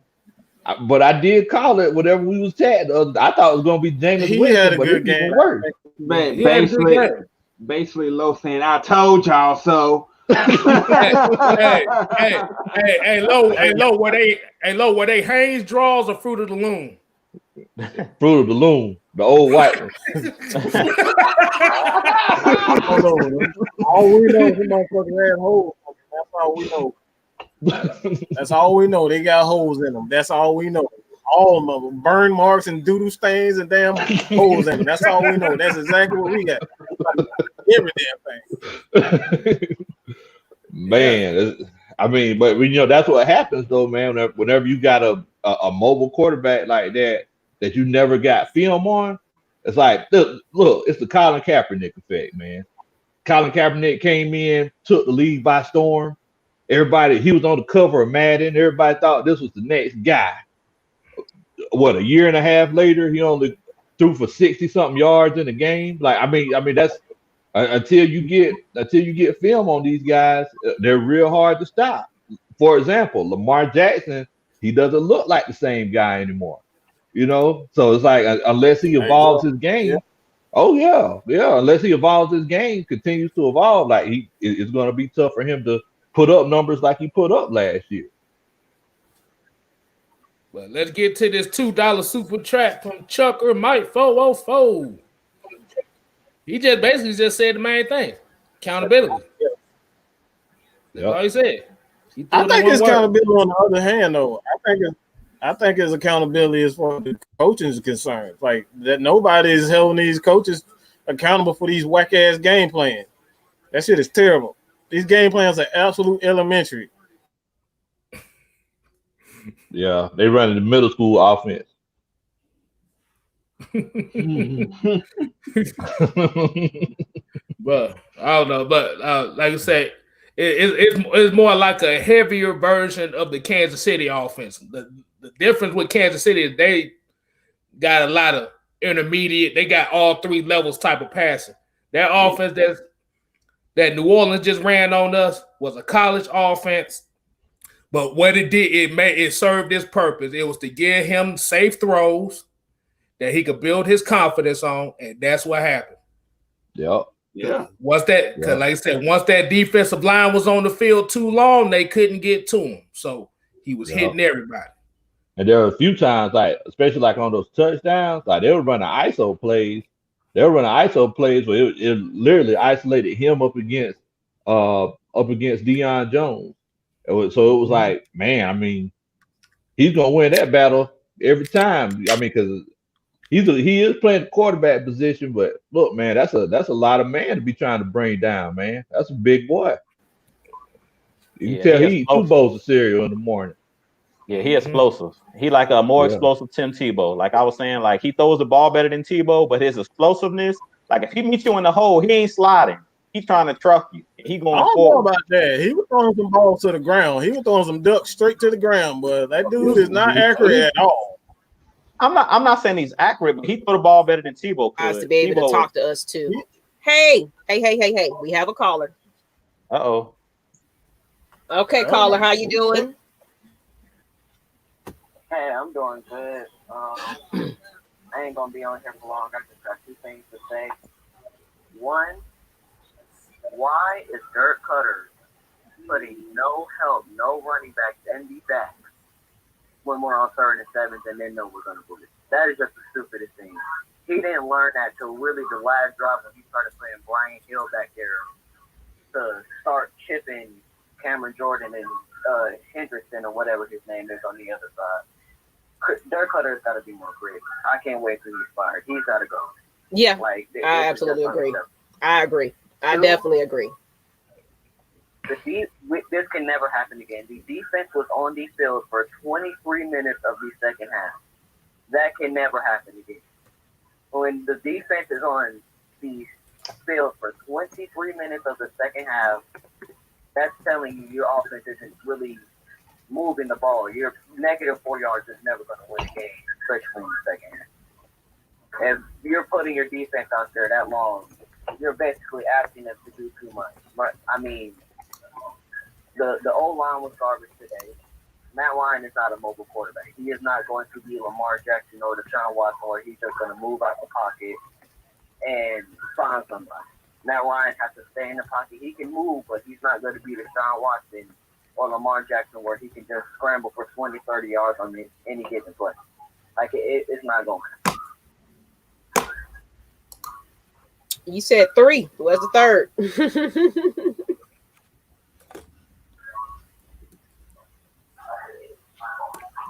but I did call it whatever we was chatting. I thought it was gonna be Jameis Winston, but it's even worse. Man, basically, Low saying, "I told y'all so." hey, Low, were they Haynes draws or Fruit of the Loom? Fruit of the Loom, the old white one. All we know is the motherfuckers had holes. That's all we know. That's all we know. They got holes in them. That's all we know. All of them, burn marks and doodle stains and damn holes in them. That's all we know. That's exactly what we got. Every damn thing. Man, I mean, but that's what happens though, man. Whenever you got a mobile quarterback like that you never got film on, it's like, look, it's the Colin Kaepernick effect, man. Colin Kaepernick came in, took the league by storm. He was on the cover of Madden. Everybody thought this was the next guy. What, a year and a half later, he only threw for 60-something yards in the game. Like, I mean, that's until you get film on these guys, they're real hard to stop. For example, Lamar Jackson, he doesn't look like the same guy anymore. So it's like unless he evolves his game. Yeah. Oh yeah. Unless he evolves his game, continues to evolve, like it's going to be tough for him to put up numbers like he put up last year. Well, let's get to this $2 super chat from Chucker Mike 404. He just basically said the main thing: accountability. That's all he said. I think it's accountability on the other hand, though. I think it's accountability as far as the coaching is concerned. Like that, nobody is holding these coaches accountable for these whack ass game plans. That shit is terrible. These game plans are absolute elementary. Yeah, they run the middle school offense. But I don't know. But like I said, it's more like a heavier version of the Kansas City offense. The difference with Kansas City is they got a lot of intermediate. They got all three levels type of passing. That offense that New Orleans just ran on us was a college offense. But what it did, it served its purpose. It was to give him safe throws that he could build his confidence on, and that's what happened. Yep. Yeah. Like I said, once that defensive line was on the field too long, they couldn't get to him. So he was hitting everybody. And there were a few times, like especially like on those touchdowns, like they were running ISO plays. They were running ISO plays where it literally isolated him up against Deion Jones. So it was like, man, I mean, he's gonna win that battle every time. I mean, because he is playing the quarterback position, but look, man, that's a lot of man to be trying to bring down, man. That's a big boy. You can tell he eat 2 bowls of cereal in the morning. Yeah, he explosive. He like a more explosive Tim Tebow. Like I was saying, like he throws the ball better than Tebow, but his explosiveness, like if he meets you in the hole, he ain't sliding. He's trying to truck you. He going I don't forward. know about that. He was throwing some balls to the ground. He was throwing some ducks straight to the ground, but that dude is not accurate at all. I'm not saying he's accurate, but he threw the ball better than Tebow could. To be able to talk to us too. Hey. We have a caller. Uh-oh. Okay, caller, how you doing? Hey, I'm doing good. I ain't gonna be on here for long. I just got 2 things to say. One, why is Dirk Cutter putting no help, no running backs, and the backs when we're on 3rd and 7th and then know we're gonna put it? That is just the stupidest thing. He didn't learn that till really the last drive when he started playing Brian Hill back there to start chipping Cameron Jordan and Hendrickson or whatever his name is on the other side. Dirk Cutter's got to be more creative. I can't wait till he's fired. He's got to go. Yeah, I absolutely agree. I agree. I definitely agree. This can never happen again. The defense was on the field for 23 minutes of the second half. That can never happen again. When the defense is on the field for 23 minutes of the second half, that's telling you your offense isn't really moving the ball. Your negative 4 yards is never going to win a game, especially in the second half. If you're putting your defense out there that long, you're basically asking them to do too much. But, I mean, the O-line was garbage today. Matt Ryan is not a mobile quarterback. He is not going to be Lamar Jackson or Deshaun Watson, where he's just going to move out the pocket and find somebody. Matt Ryan has to stay in the pocket. He can move, but he's not going to be Deshaun Watson or Lamar Jackson, where he can just scramble for 20, 30 yards on any given play. Like, it's not going to happen. You said 3. Where's the third?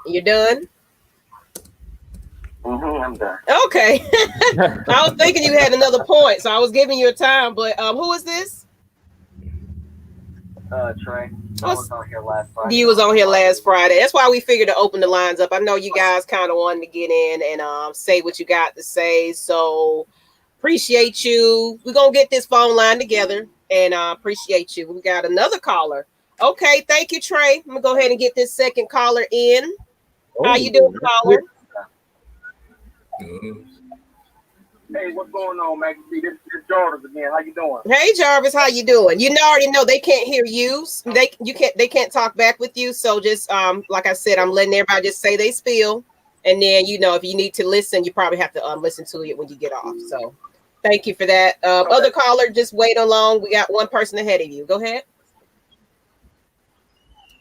You done? I'm done. Okay. I was thinking you had another point, so I was giving you a time. But who is this? Trey. I was on here last Friday. You was on here last Friday. That's why we figured to open the lines up. I know you guys kind of wanted to get in and say what you got to say. So appreciate you. We're gonna get this phone line together and appreciate you. We got another caller. Okay, thank you, Trey. I'm gonna go ahead and get this second caller in. How you doing, caller? Hey, what's going on, Maggie? This is Jarvis again. How you doing? Hey, Jarvis, how you doing? You already know they can't hear you. They can't talk back with you. So just like I said, I'm letting everybody just say they spiel, and then if you need to listen, you probably have to listen to it when you get off. So thank you for that. Okay. Other caller, just wait along. We got one person ahead of you. Go ahead.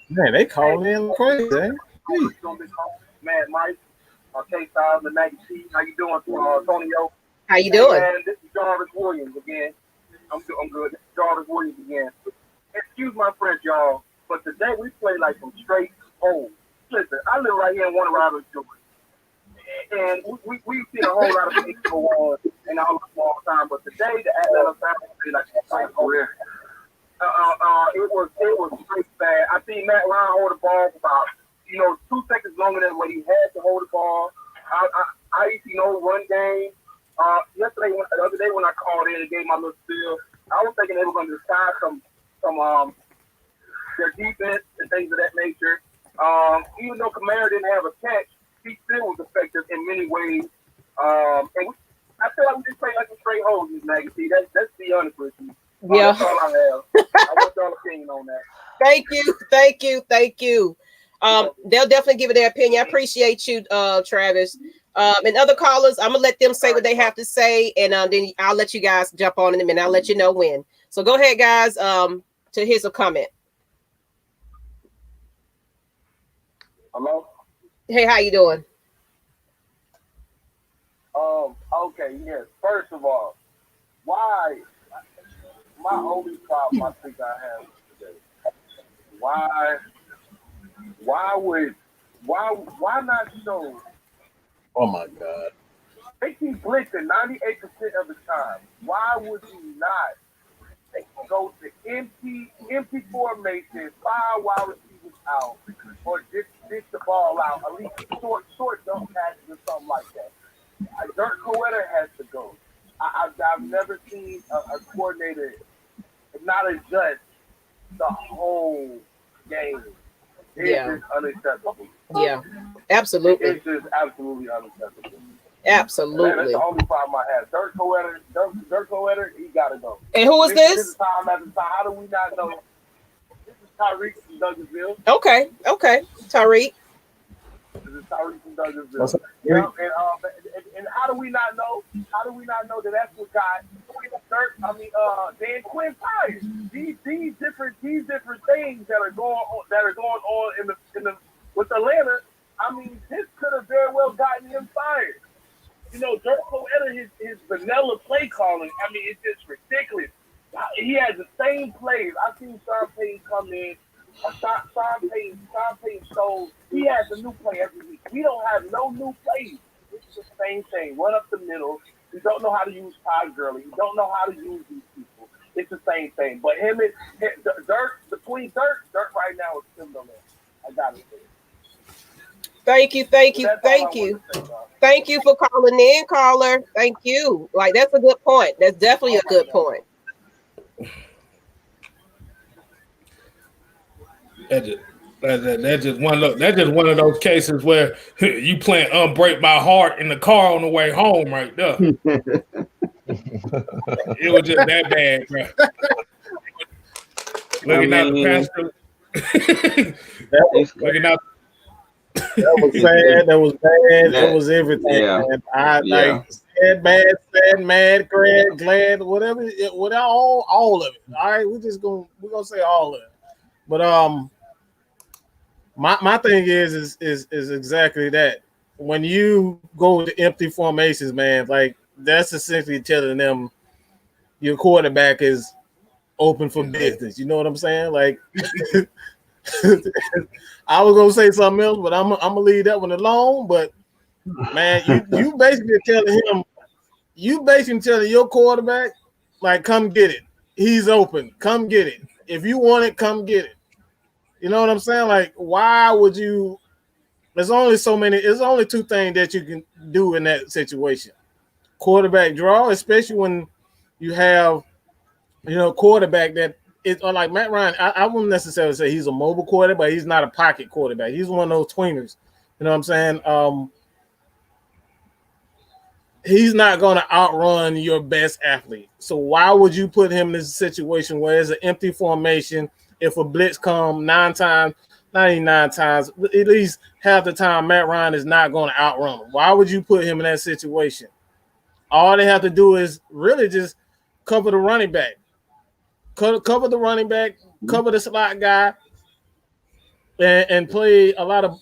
Man, they call in crazy. Mad Mike, K-Styles, and Maggie C. How you doing, Antonio? How you doing? Man, this is Jarvis Williams again. I'm good. This is Jarvis Williams again. Excuse my French, y'all, but today we play like some straight holes. Listen, I live right here in Warner Robins, Georgia, and we've seen a whole lot of things go on in our small time, but today the Atlanta Falcons played like a straight hole. It was straight bad. I seen Matt Ryan hold the ball for about 2 seconds longer than what he had to hold the ball. I used to run game. The other day when I called in and gave my little spiel, I was thinking they were going to decide some their defense and things of that nature. Even though Kamara didn't have a catch, he still was effective in many ways. And I feel like we just played like a straight hole, Maggie. Let's be honest with you. Yeah. That's all I have. I want y'all opinion on that. Thank you. They'll definitely give it their opinion. I appreciate you, Travis. And other callers, I'm gonna let them say what they have to say, and then I'll let you guys jump on in a minute. I'll let you know when. So go ahead, guys. To here's a comment. Hello? Hey, how you doing? Okay, yes. First of all, why my only problem I think I have today? Why not show? Oh my God! They keep blitzing 98% of the time. Why would you not go to empty formation, 5 wide receivers out, or just dish the ball out? At least short dump passes or something like that. Dirk Coetter has to go. I've never seen a coordinator not adjust the whole game. It's just unacceptable. Yeah, absolutely. It's just absolutely unacceptable. Absolutely. That's the only problem I have. Dirk Coetter, he got to go. And who is this? This is time after time. How do we not know? This is Tyreek from Douglasville. Okay, Tyreek. This is Tyreek from Douglasville. And how do we not know? How do we not know that that's what got Dan Quinn fired? These different things that are going on in the with Atlanta. I mean, this could have very well gotten him fired. Dirk Coetter, his vanilla play calling. I mean, it's just ridiculous. He has the same plays. I've seen Sean Payton come in. Sean Payton shows he has a new play every week. We don't have no new plays. It's the same thing. Run up the middle. We don't know how to use Todd Gurley. We don't know how to use these people. it's the same thing. But him and Dirk, between Dirk right now is similar. I gotta say. Thank you. Thank you for calling in, caller. Thank you. Like, that's a good point. That's definitely a good point. That's just one of those cases where you playing "Unbreak My Heart" in the car on the way home, right there. It was just that bad, bro. Looking out the pastor. Looking out. That was sad. That was bad. That was everything. Yeah. Man. Like sad, mad, glad, whatever. All of it. All right, we're gonna say all of it. But my thing is exactly that. When you go to empty formations, man, like that's essentially telling them your quarterback is open for business. You know what I'm saying? Like. I was gonna say something else, but I'm gonna leave that one alone. But man, you basically telling your quarterback, like, come get it. He's open. Come get it. If you want it, come get it. You know what I'm saying? Like, why would you? There's only two things that you can do in that situation. Quarterback draw, especially when you have, quarterback that. It's like Matt Ryan. I wouldn't necessarily say he's a mobile quarterback, but he's not a pocket quarterback. He's one of those tweeners. You know what I'm saying? He's not going to outrun your best athlete. So why would you put him in this situation where it's an empty formation? If a blitz come 99 times, at least half the time, Matt Ryan is not going to outrun him. Why would you put him in that situation? All they have to do is really just cover the running back. Cover the running back, cover the slot guy, and play a lot of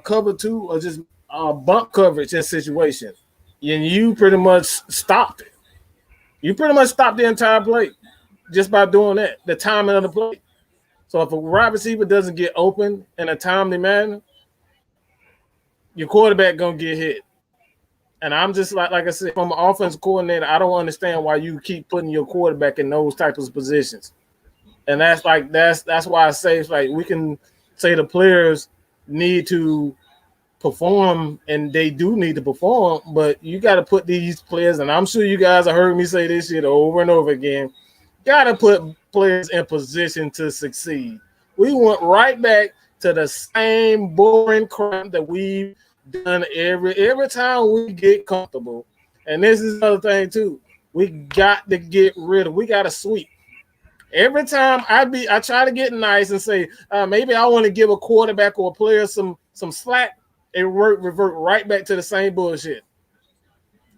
cover two or just bump coverage in situation. And you pretty much stopped it. You pretty much stopped the entire play just by doing that. The timing of the play. So if a wide receiver doesn't get open in a timely manner, your quarterback gonna get hit. And I'm just like I said, from an offensive coordinator, I don't understand why you keep putting your quarterback in those types of positions. And that's why I say it's like we can say the players need to perform, and they do need to perform, but you got to put these players, and I'm sure you guys have heard me say this shit over and over again, got to put players in position to succeed. We went right back to the same boring crap that we've done every time we get comfortable. And this is another thing too. We got to get rid of. We got to sweep. Every time I try to get nice and say maybe I want to give a quarterback or a player some slack. It revert right back to the same bullshit,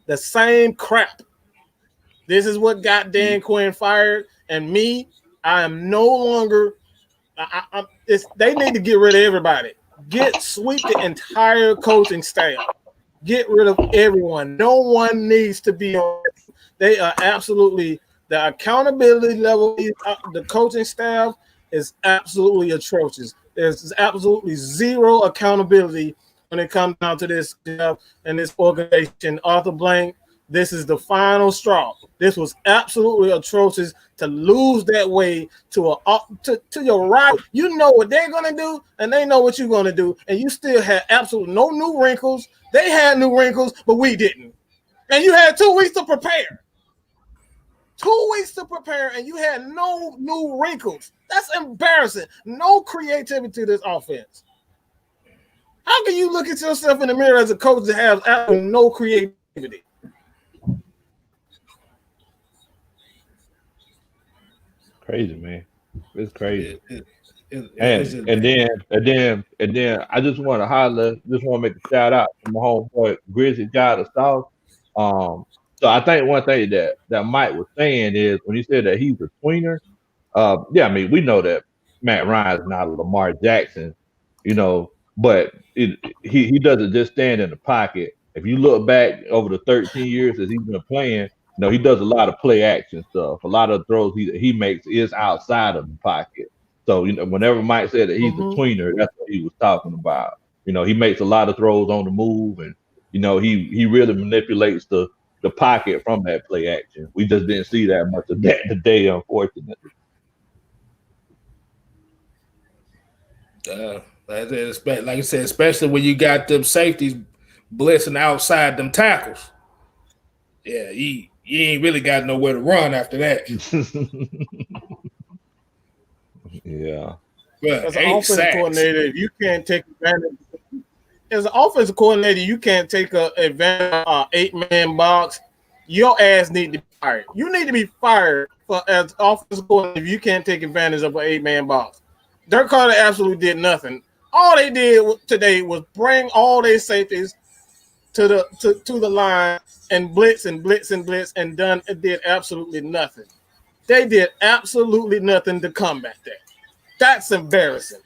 the same crap. This is what got Dan Quinn fired, and me. I am no longer. They need to get rid of everybody. Sweep the entire coaching staff. Get rid of everyone. No one needs to be on. They are absolutely, the accountability level. The coaching staff is absolutely atrocious. There's absolutely zero accountability when it comes down to this and this organization. Arthur Blank, this is the final straw. This was absolutely atrocious to lose that way to your rival. You know what they're gonna do, and they know what you're gonna do, and you still had absolutely no new wrinkles. They had new wrinkles, but we didn't. And you had 2 weeks to prepare. 2 weeks to prepare, and you had no new wrinkles. That's embarrassing. No creativity to this offense. How can you look at yourself in the mirror as a coach that has absolutely no creativity? Crazy, man. It's crazy. And then I just want to make a shout out to my homeboy Grizzly God of South. So I think one thing that Mike was saying is when he said that he's a tweener. I mean, we know that Matt Ryan is not a Lamar Jackson, but he doesn't just stand in the pocket. If you look back over the 13 years that he's been playing, he does a lot of play action stuff. A lot of throws he makes is outside of the pocket. So, whenever Mike said that he's a tweener, that's what he was talking about. He makes a lot of throws on the move, and he really manipulates the the pocket from that play action. We just didn't see that much of that today, unfortunately. Like I said, especially when you got them safeties blitzing outside them tackles. Yeah, you ain't really got nowhere to run after that. Yeah. Well, as an offensive coordinator, if you can't take advantage, as an offensive coordinator, you can't take advantage of 8-man box. Your ass need to be fired. You need to be fired as offensive coordinator if you can't take advantage of an 8-man box. Dirk Carter absolutely did nothing. All they did today was bring all their safeties to the line and blitz and did absolutely nothing. They did absolutely nothing to combat that. That's embarrassing.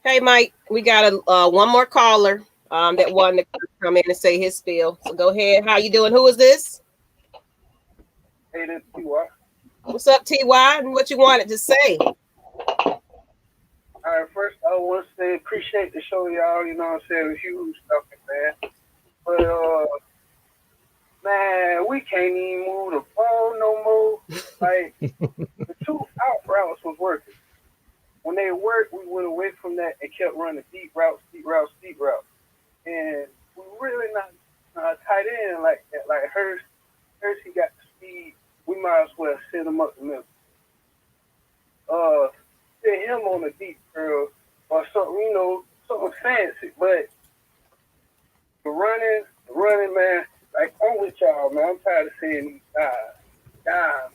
Hey, Mike, we got a one more caller that wanted to come in and say his spiel. So go ahead. How you doing? Who is this? Hey, this is T.Y. What's up, T.Y.? And what you wanted to say? All right, first I want to say appreciate the show, y'all. You know what I'm saying? Huge stuff, man. But man, we can't even move the ball no more. Like the 2 out routes was working. When they worked, we went away from that and kept running deep routes. And we really not tight end like that. Like Hurst, he got the speed. We might as well send him up the middle. Send him on a deep curl or something, something fancy. But the running, man, like I'm with y'all, man. I'm tired of seeing these dive.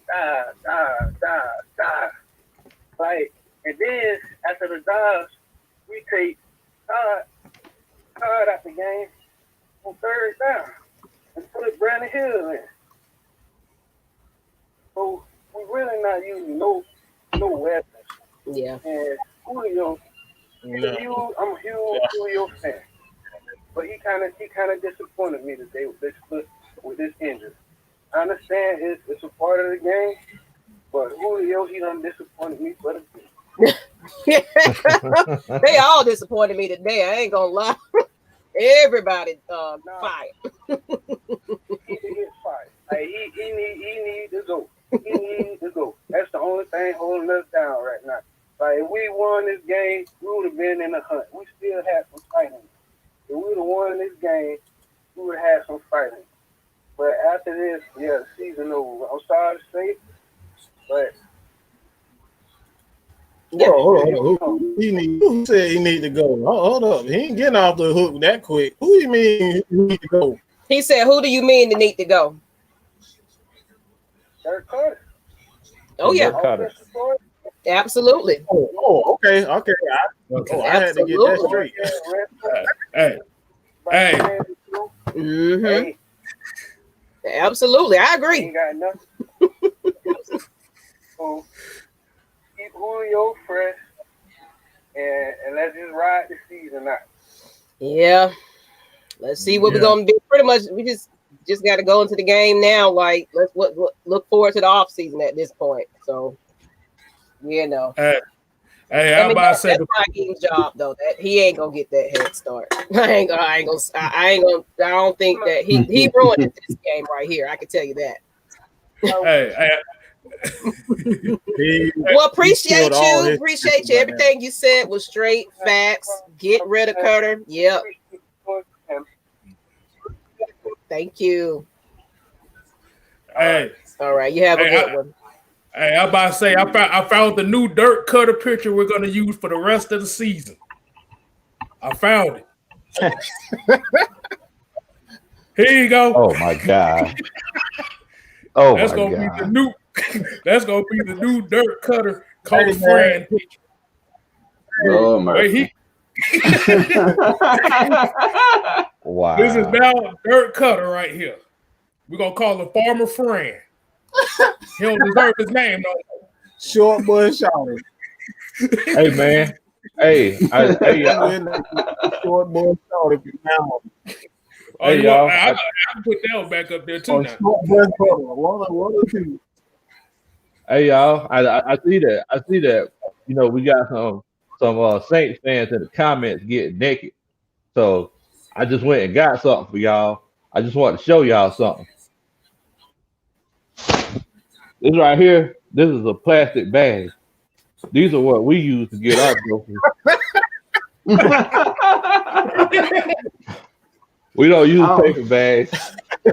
Like, and then after the dives, we take Todd out the game on 3rd down and put Brandon Hill in. So we really not using no weapons. Yeah. And Julio, I'm a huge Julio fan, but he kind of disappointed me today with this injury. I understand it's a part of the game, but Julio, he done disappointed me for the game. They all disappointed me today. I ain't gonna lie. Everybody fired. He get fired. Like he need to go. He needs to go. That's the only thing holding us down right now. Like if we won this game, we would have been in the hunt. We still had some fighting. If we would have won this game, we would have had some fighting. But after this, the season over. I'm sorry to say, but Hold on. Who said he need to go? Hold up. He ain't getting off the hook that quick. Who do you mean he need to go? He said, who do you mean to need to go? Dirk Carter. Oh, yeah. Absolutely. Oh, okay. I had to get that straight. Hey. Mm-hmm. Absolutely. I agree. Ain't got nothing. So keep Julio fresh and let's just ride the season out. Yeah. Let's see what we're gonna do. Pretty much we just got to go into the game now. Like let's look forward to the off season at this point. So I'm about to say that's Raheem's job though. That he ain't gonna get that head start. I don't think that he ruined this game right here. I can tell you that. Well, appreciate you. Everything you said was straight facts. Get rid of Carter. Yep. Thank you. Hey. All right. You have a good one. Hey, I'm about to say I found the new Dirk Cutter picture we're gonna use for the rest of the season. I found it. Here you go. Oh my God. That's gonna be the new Dirk Cutter Coach Fran picture. Oh my. Wow. This is now Dirk Cutter right here. We're gonna call him Farmer Fran. He don't deserve his name though. Short boy shouting. Hey man. Hey, short boy shouting now. Hey y'all, I put that one back up there too. Hey y'all, I see that. I see that. You know, we got some Saints fans in the comments getting naked. So I just went and got something for y'all. I just want to show y'all something. This right here, this is a plastic bag. These are what we use to get our groceries. We don't use paper bags.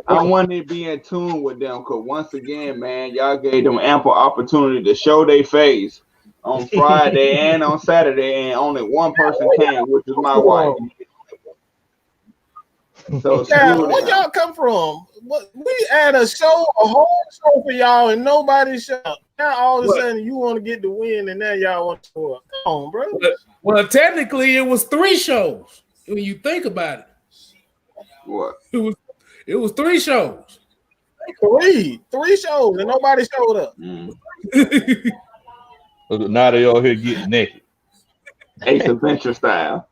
I want to be in tune with them because once again, man, y'all gave them ample opportunity to show their face on Friday and on Saturday, and only one person came, which is my wife. So where y'all come from? We had a whole show for y'all, and nobody showed up. Now all of a sudden you want to get the win, and now y'all want to show up. Come on, bro. Well, technically, it was 3 shows when you think about it. What? It was 3 shows. 3 shows, and nobody showed up. Now they all here getting naked. Ace Adventure style.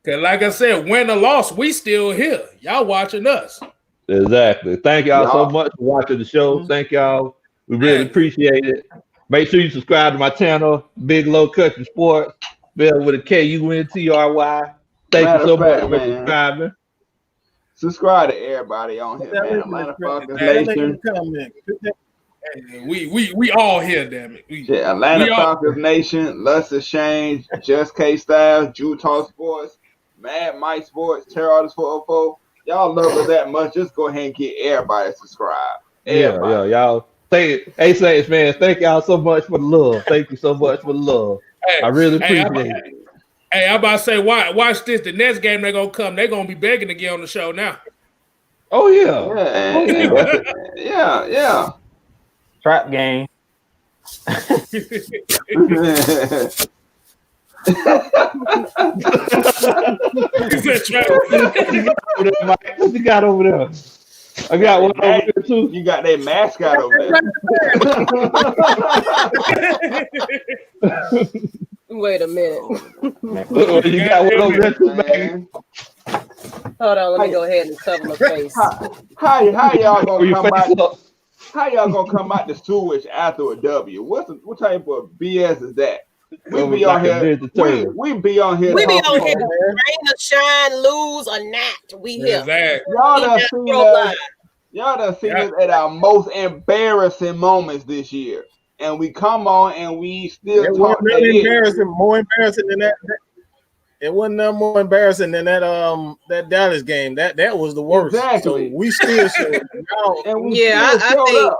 Cause like I said, win or loss, we still here. Y'all watching us. Exactly. Thank y'all so much for watching the show. Thank y'all. We really appreciate it. Make sure you subscribe to my channel, Big Low Country Sports. Bill with a KUNTRY. Thank you so much for subscribing. Subscribe to everybody on here, man. Atlanta Falcons Nation. We all here, damn it. Atlanta Falcons Nation, Luster Shane, Just K Styles, Utah Sports, Mad Mike Sports, Terror Artist 404. Y'all love us that much. Just go ahead and get everybody subscribed. Yeah, y'all. Hey, Saints fans, thank y'all so much for the love. Thank you so much for the love. I really appreciate it. Hey, I'm about to say, watch this. The next game they're gonna come. They're gonna be begging to get on the show now. Oh yeah. Yeah. Trap game. What you got over there? I got one over there too. You got that mascot over there. Wait a minute. You got one over there too, man. Hold on, let me go ahead and cover my face. How y'all gonna come out? How y'all gonna come out the sewage after a W? What type of BS is that? We be on here. We be on here. We be on here. Rain or shine, lose or not. We here. Exactly. Y'all done seen us at our most embarrassing moments this year, and we come on and we still talk. Really embarrassing. More embarrassing than that. It wasn't no more embarrassing than that Dallas game. That was the worst. Exactly. So we still showed out. I think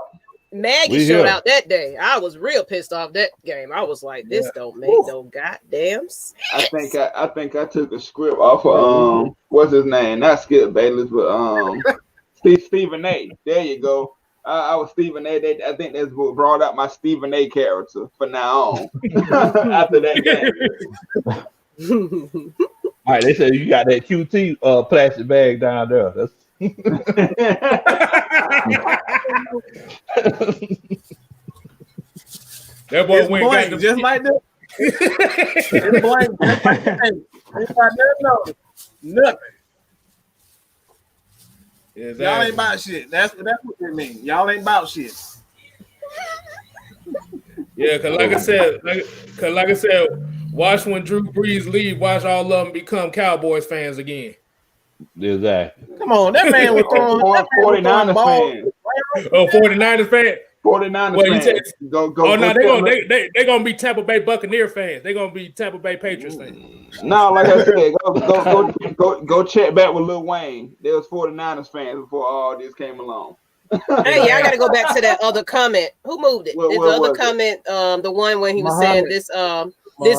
Maggie showed out that day. I was real pissed off that game. I was like, this don't make no goddamn sense. I think I took a script off of what's his name? Not Skip Bayless, but Stephen A. There you go. I was Stephen A. I think that's what brought out my Stephen A. character from now on. After that game. All right, they said you got that QT plastic bag down there. That's that boy went blank, just like that. It's blank, just like that. Nothing. Exactly. Y'all ain't about shit. That's what they mean. Y'all ain't about shit. Yeah, cause like I said, watch when Drew Brees leave. Watch all of them become Cowboys fans again. Exactly. Come on, that man was throwing 49ers fans. Oh, 49ers fan. 49ers fans. Go. Oh no, they gonna be Tampa Bay Buccaneer fans. They gonna be Tampa Bay Patriots fans. No, like I said, go check back with Lil Wayne. There was 49ers fans before all this came along. Hey, I gotta go back to that other comment. Who moved it? The other comment, the one when he was saying this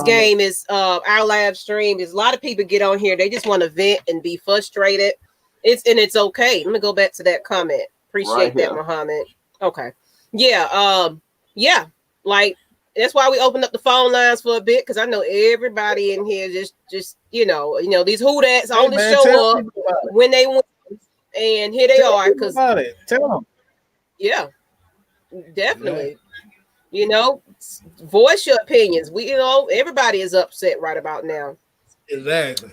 game is our live stream. There's a lot of people get on here. They just want to vent and be frustrated. It's okay. Let me go back to that comment. Appreciate that, Muhammad. Okay. Yeah. Like that's why we opened up the phone lines for a bit because I know everybody in here just you know these hoodats only show up when they win, and here they are because tell them. Yeah, definitely. Yeah. Voice your opinions. Everybody is upset right about now. Exactly.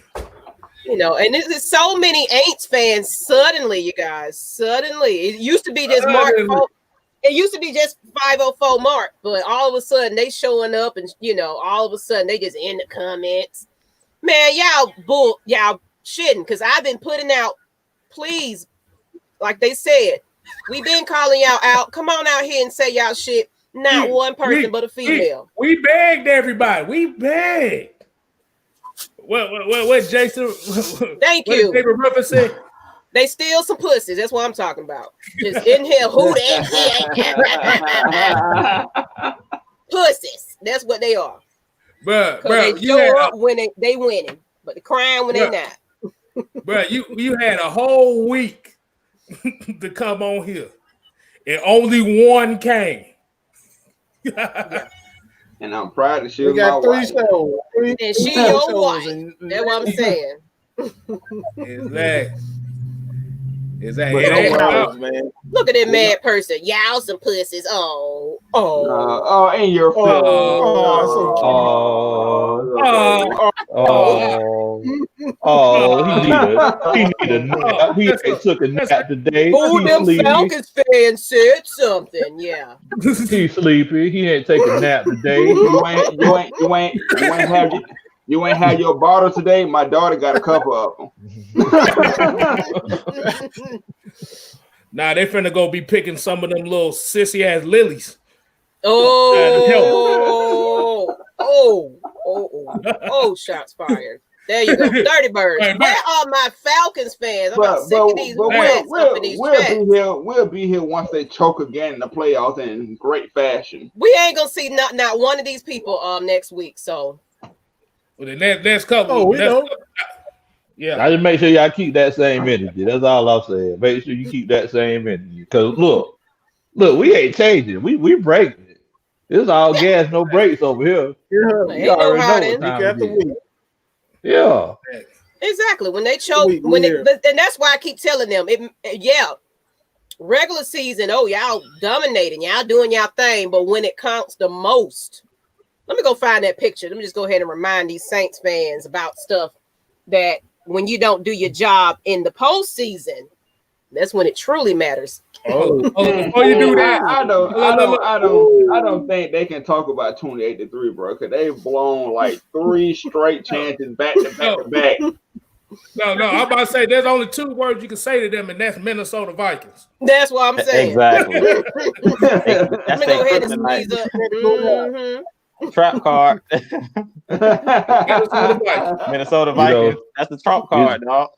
And there's so many Aints fans suddenly, you guys. Suddenly. It used to be this Mark It used to be just 504 mark, but all of a sudden they showing up, and all of a sudden they just in the comments. Man, y'all shitting, because I've been putting out, please, like they said, we been calling y'all out. Come on out here and say y'all shit. Not one person but a female. We begged everybody. We begged. What Jason? Thank you. David Ruffin said. They steal some pussies. That's what I'm talking about. Just in here, who that? Pussies. That's what they are. Bro, they show up when they winning, but they crying when they not. Bro, you had a whole week to come on here, and only one came. And I'm proud to show we got my 3 wife. shows. And she your wife. That's what I'm saying. Exactly. Man. Look at that mad person. Y'all some pussies. Oh, ain't your fault. He took a nap today. Who them Falcons fans said something? Yeah. He's sleepy. He ain't taking a nap today. You ain't had your bottle today. My daughter got a couple of them. Nah, they finna go be picking some of them little sissy ass lilies. Shots fired. There you go. 30 birds. Where are my Falcons fans? I'm sick of these rats up in these tracks. We'll be here once they choke again in the playoffs in great fashion. We ain't gonna see not one of these people next week. So well, the next couple. Oh, we know. Yeah, I just make sure y'all keep that same energy. That's all I'm saying. Make sure you keep that same energy. Because look, we ain't changing. We breaking it. It's all gas, no brakes over here. Yeah, you already know what time it is. Yeah, exactly. When they choke, and that's why I keep telling them, regular season. Oh, y'all dominating, y'all doing y'all thing. But when it counts the most, let me go find that picture. Let me just go ahead and remind these Saints fans about stuff that. When you don't do your job in the postseason, that's when it truly matters. Before you do that, I don't think they can talk about 28-3, bro, because they've blown like 3 straight chances back to back. No, I'm about to say there's only 2 words you can say to them, and that's Minnesota Vikings. That's what I'm saying. Exactly. Let me go ahead and squeeze up. Trap card. Minnesota Vikings. That's the trump card, dog.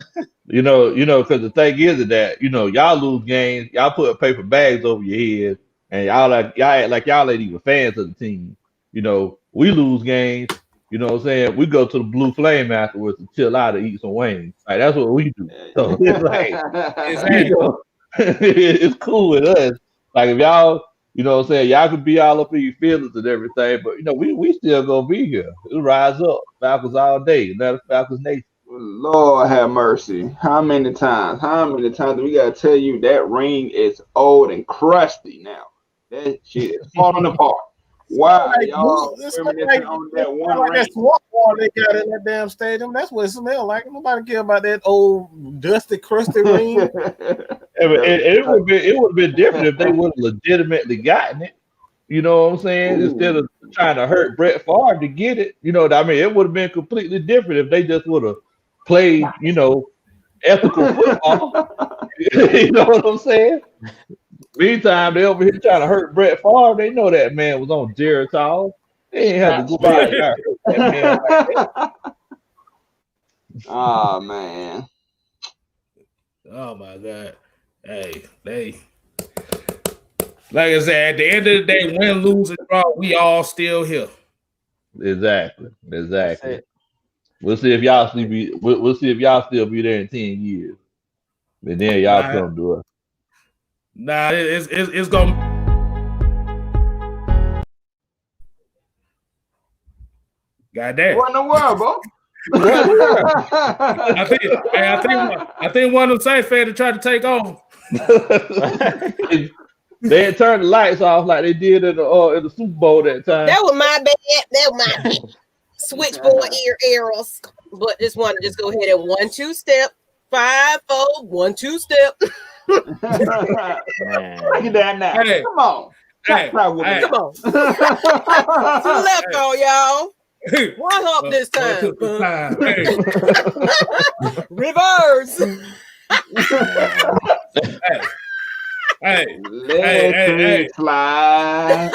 Because the thing is that y'all lose games, y'all put paper bags over your head, and y'all act like y'all ain't even fans of the team. We lose games. You know what I'm saying? We go to the Blue Flame afterwards to chill out and eat some wings. Like that's what we do. So it's like it's cool with us. Like if y'all. You know what I'm saying? Y'all could be all up in your feelings and everything, but we still gonna be here. It'll rise up. Falcons all day. Another Falcons nation. Lord have mercy. How many times do we gotta tell you that ring is old and crusty now? That shit is falling apart. Why are y'all reminiscing on that one ring? That swamp water they got in that damn stadium. That's what it smells like. Nobody care about that old dusty, crusty ring. It would have been different if they would have legitimately gotten it. You know what I'm saying? Instead of trying to hurt Brett Favre to get it. You know what I mean? It would have been completely different if they just would have played, ethical football. You know what I'm saying? Meantime, they over here trying to hurt Brett Favre. They know that man was on Geritol. They ain't have to go by and hurt that man like that. Oh man. Oh my God. Hey, like I said, at the end of the day, win, lose, and draw, we all still here. Exactly. We'll see if y'all still be. We'll see if y'all still be there in 10 years. And then y'all come to us. Nah, it's gonna. Goddamn. What in the world, bro? I think one of them Saints fans tried to take over. They had turned the lights off like they did in the Super Bowl that time. That was my bad. Switchboard errors. But just want to just go ahead and 1-2 step, 5-4, 1-2 step. Break it down now. Hey. Come on. Hey, Come on. To the left, y'all. One up this time. Hey. Reverse. Let it slide.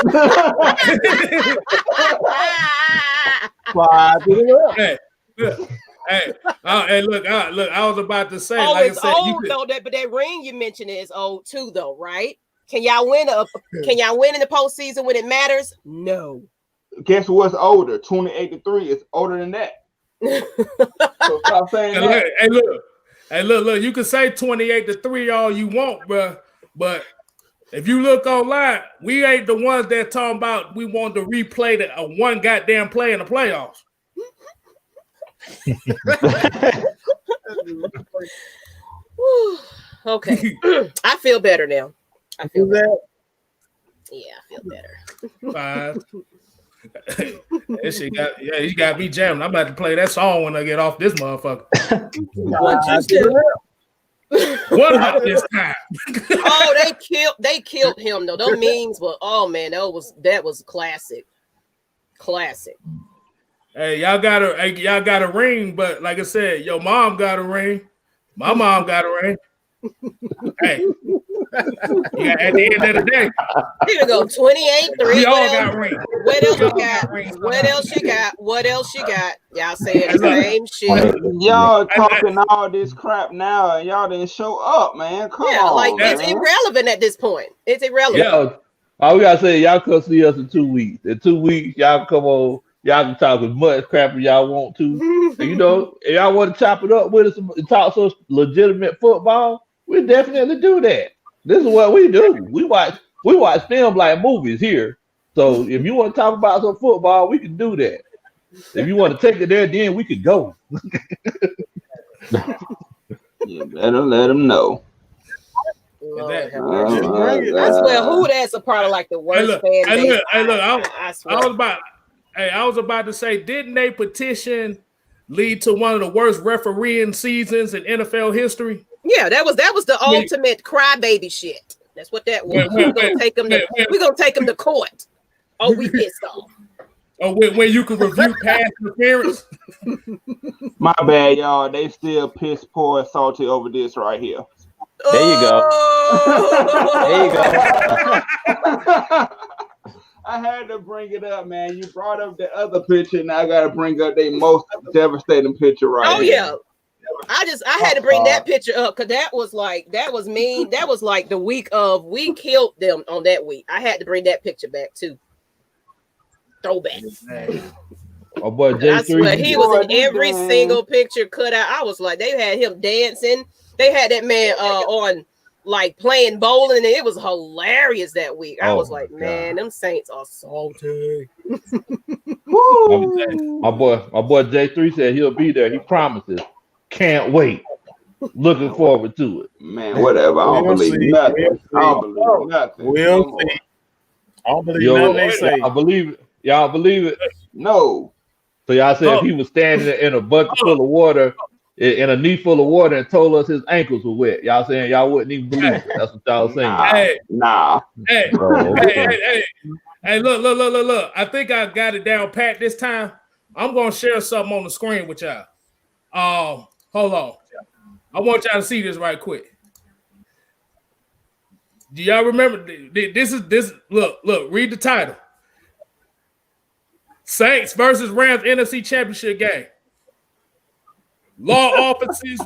Hey, look, I was about to say, like it's old though, but that ring you mentioned is old too, though, right? Can y'all win in the postseason when it matters? No. Guess what's older? 28-3 is older than that. So stop saying that. Hey, look, you can say 28-3 all you want, bro, but if you look online, we ain't the ones that talking about we want to replay the one goddamn play in the playoffs. Okay. I feel better now. I feel better. Yeah, I feel better. Fine. That shit you got me jamming. I'm about to play that song when I get off this motherfucker. What up this time? Oh, they killed him though. Those memes were, oh man, that was classic. Classic. Hey, y'all got a ring, but like I said, your mom got a ring. My mom got a ring. Hey. Yeah, at the end of the day. Here we go. 28-3. We all got rings. What else you got? What else you got? Y'all saying the same shit. Y'all talking all this crap now and y'all didn't show up, man. Come on. Like it's irrelevant at this point. It's irrelevant. Yeah. All we gotta say, y'all come see us in 2 weeks. In 2 weeks, y'all come on. Y'all can talk as much crap as y'all want to. And, if y'all want to chop it up with us and talk some legitimate football, we definitely do that. This is what we do. We watch film like movies here. So if you want to talk about some football, we can do that. If you want to take it there, then we could go. You better let them know. I swear, who that's a part of like the worst fan base. I was about to say, didn't they petition lead to one of the worst refereeing seasons in NFL history? Yeah, that was the ultimate crybaby shit. That's what that was. We're gonna take them to court. Oh, we pissed off. Oh, when you can review past interference. My bad, y'all. They still piss poor and salty over this right here. There you go. There you go. I had to bring it up, man. You brought up the other picture, now I gotta bring up the most devastating picture right here. Yeah. I had to bring that picture up because that was mean. That was like the week of we killed them on that week. I had to bring that picture back too. Throwback. Oh boy, J3. I swear he was in every single picture cut out. I was like, they had him dancing. They had that man on like playing bowling, and it was hilarious that week. I was like, man, them Saints are salty. My boy J3 said he'll be there. He promises. Can't wait. Looking forward to it. Man, whatever. I don't believe nothing. I don't believe nothing. We'll see. I don't believe nothing they say. I believe it. Y'all believe it? No. So y'all said if he was standing in a bucket full of water, in a knee full of water, and told us his ankles were wet, y'all saying y'all wouldn't even believe it. That's what y'all saying. Nah. Hey, look. I think I got it down pat this time. I'm gonna share something on the screen with y'all. Hold on. I want y'all to see this right quick. Do y'all remember this? Look, read the title. Saints versus Rams NFC Championship game. Law offices.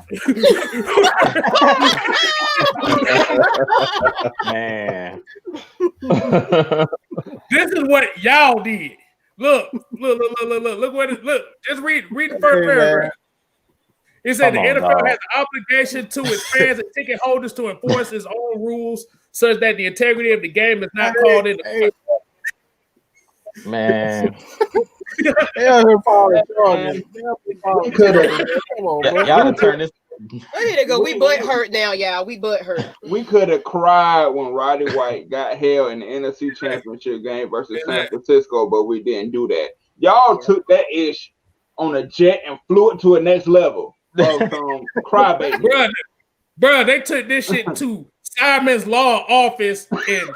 Man. This is what y'all did. Look what it look. Just read the first paragraph. It said the NFL has an obligation to its fans and ticket holders to enforce its own rules such that the integrity of the game is not called into question. Man. Y'all can turn this. There you go. We butt hurt now, y'all. We butt hurt. We could have cried when Roddy White got held in the NFC Championship game versus San Francisco, but we didn't do that. Y'all took that ish on a jet and flew it to a next level. Crybaby. Bruh, they took this shit to Simon's Law Office in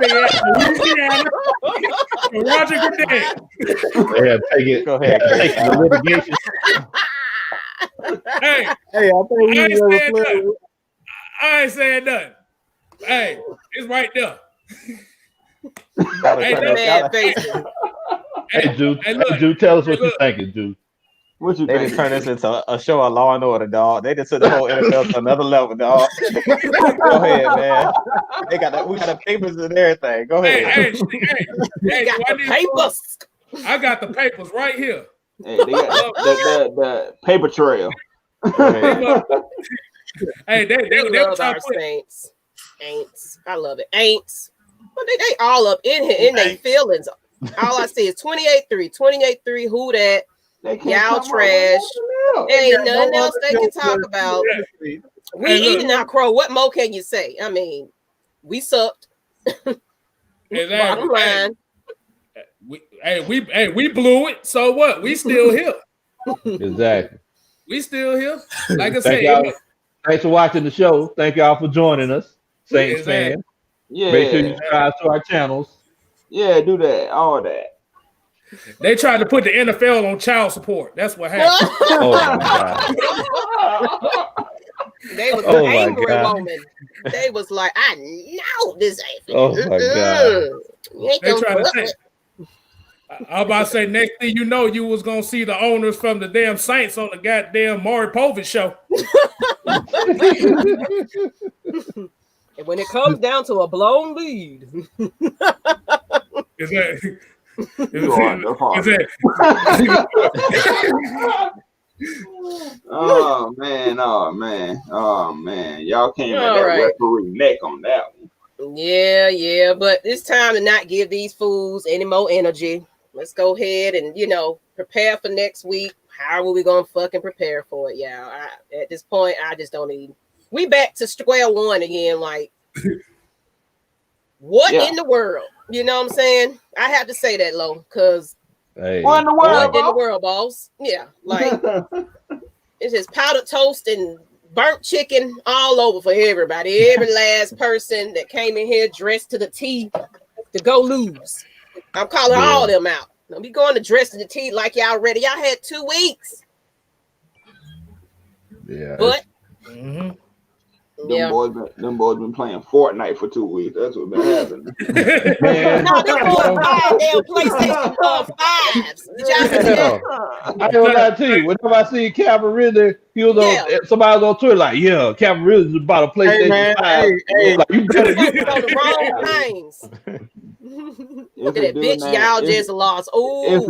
Louisiana. Roger Goodell. Yeah, take it. Go ahead. Take the litigation. Hey, Hey, I think we I ain't saying nothing. Hey, it's right there. Hey, Jude. Hey, look. Jude, tell us what you're thinking, Jude. What you They think? just turned this into a show of Law and Order, dog. They just took the whole NFL to another level, dog. Go ahead, man. We got the papers and everything. Go ahead. Hey, got the papers. I got the papers right here. Hey, they got the paper trail. Hey, they love our Saints. Aints. I love it. Aints. But they all up in here in their feelings. All I see is 28-3. 28-3. Who that? Y'all trash. There ain't nothing else they can talk about. We eating our crow. What more can you say? I mean, we sucked. Bottom line. We blew it. So what? We still here. Exactly. We still here. Like I said, thanks for watching the show. Thank y'all for joining us, Saints fans. Yeah. Make sure you subscribe to our channels. Yeah, do that. All that. They tried to put the NFL on child support. That's what happened. Oh my God. They was an angry woman. They was like, I know this ain't. Oh my God. They trying to say. I'm about to say, next thing you know, you was gonna see the owners from the damn Saints on the goddamn Maury Povich show. And when it comes down to a blown lead, is that? Oh man! Y'all came at that referee neck on that one. Yeah, but it's time to not give these fools any more energy. Let's go ahead and prepare for next week. How are we gonna fucking prepare for it, y'all? At this point, I just don't even. We back to square one again. Like, what in the world? You know what I'm saying? I have to say that, Lo, because what in the world? What in the world, boss? Yeah, like it's just powdered toast and burnt chicken all over for everybody. Every last person that came in here dressed to the T to go lose. I'm calling all of them out. Don't be going to dress to the T like y'all ready. Y'all had 2 weeks. Yeah. But them boys been playing Fortnite for 2 weeks. That's what been happening. Man. No, them boys buying damn PlayStation 5s. Did y'all see that? I ain't gonna lie to you. Whenever I see Calvin Ridley, he was on somebody was on Twitter like, yeah, Calvin Ridley's about a PlayStation 5. Like, you better get on the wrong things. Look at that bitch, y'all just lost. Oh, it's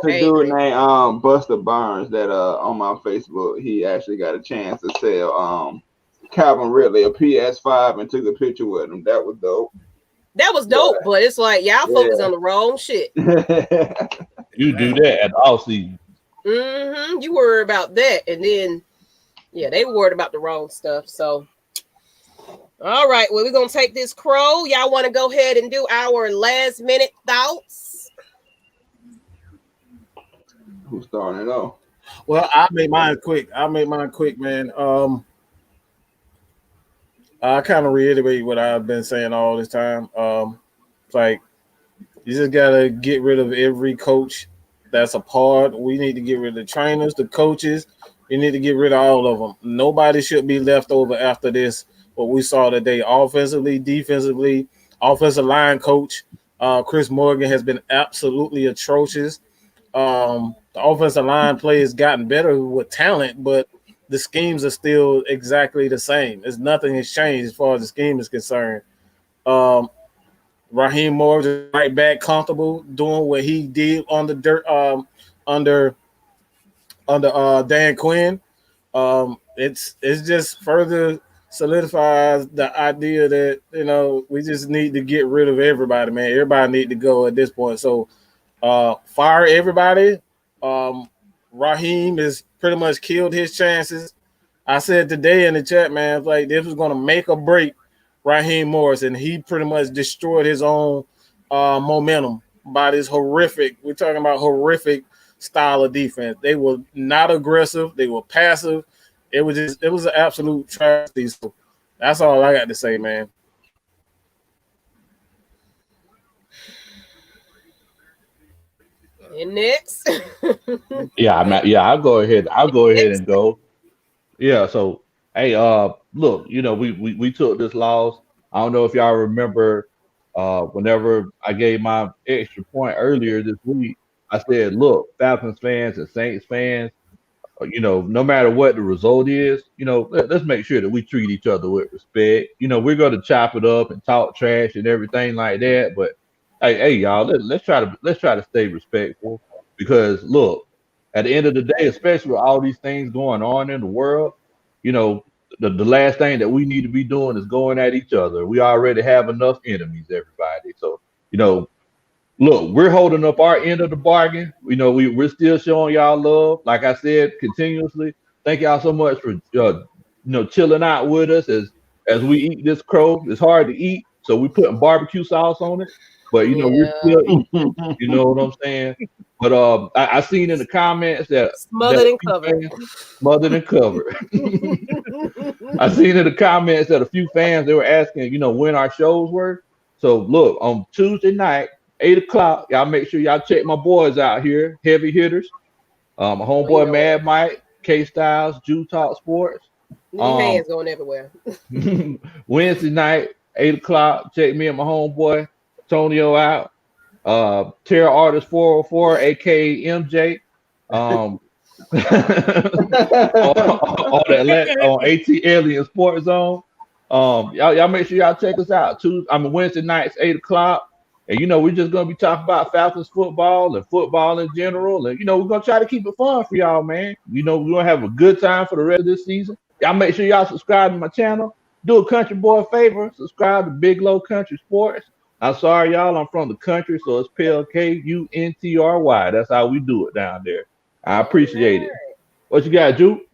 a dude named Buster Barnes that on my Facebook, he actually got a chance to sell Calvin Ridley a PS5 and took a picture with him. That was dope. That was dope, but it's like y'all focus on the wrong shit. You do that at the off season. You worry about that, and then they worried about the wrong stuff. So, all right, well, we're gonna take this crow. Y'all want to go ahead and do our last minute thoughts? Who's starting it off? Well, I'll make mine quick, man. I kind of reiterate what I've been saying all this time. It's like you just gotta get rid of every coach that's a part. We need to get rid of the trainers, the coaches. We need to get rid of all of them. Nobody should be left over after this. What we saw today, offensively, defensively, offensive line coach Chris Morgan has been absolutely atrocious. The offensive line play has gotten better with talent, but the schemes are still exactly the same. Nothing has changed as far as the scheme is concerned. Raheem Morris is right back comfortable doing what he did on the dirt under Dan Quinn. It's just further solidifies the idea that we just need to get rid of everybody, man. Everybody need to go at this point. So fire everybody. Raheem has pretty much killed his chances. I said today in the chat, man, like this was going to make or break Raheem Morris, and he pretty much destroyed his own momentum by this horrific. We're talking about horrific style of defense. They were not aggressive. They were passive. It was an absolute tragedy. So That's all I got to say, man. And next. Yeah, I'll go ahead. I'll go ahead and go. Yeah, so hey, look, we took this loss. I don't know if y'all remember whenever I gave my extra point earlier this week, I said, look, Falcons fans and Saints fans, no matter what the result is, let's make sure that we treat each other with respect. We're going to chop it up and talk trash and everything like that. But hey, y'all, let's try to stay respectful because look, at the end of the day, especially with all these things going on in the world, you know, the last thing that we need to be doing is going at each other. We already have enough enemies, everybody. So, you know, look, we're holding up our end of the bargain. We're still showing y'all love. Like I said, continuously. Thank y'all so much for chilling out with us as we eat this crow. It's hard to eat, so we putting barbecue sauce on it. But we're still eating. You know what I'm saying? But I seen in the comments that Smothered and covered. Smothered and covered. I seen in the comments that a few fans they were asking, when our shows were. So look, on Tuesday night, 8 o'clock, y'all make sure y'all check my boys out here, heavy hitters. My homeboy Mad Mike, K Styles, Jew Talk Sports. Your hands going everywhere. Wednesday night, 8 o'clock, check me and my homeboy Tonio out. Terror Artist 404, aka MJ. On AT Alien Sports Zone. Y'all make sure y'all check us out. Wednesday nights, 8 o'clock. And we're just gonna be talking about Falcons football and football in general. And we're gonna try to keep it fun for y'all, man. We're gonna have a good time for the rest of this season. Y'all make sure y'all subscribe to my channel. Do a country boy a favor, subscribe to Big Low Country Sports. I'm sorry, y'all. I'm from the country, so it's spelled Kuntry. That's how we do it down there. I appreciate it. What you got, Juke?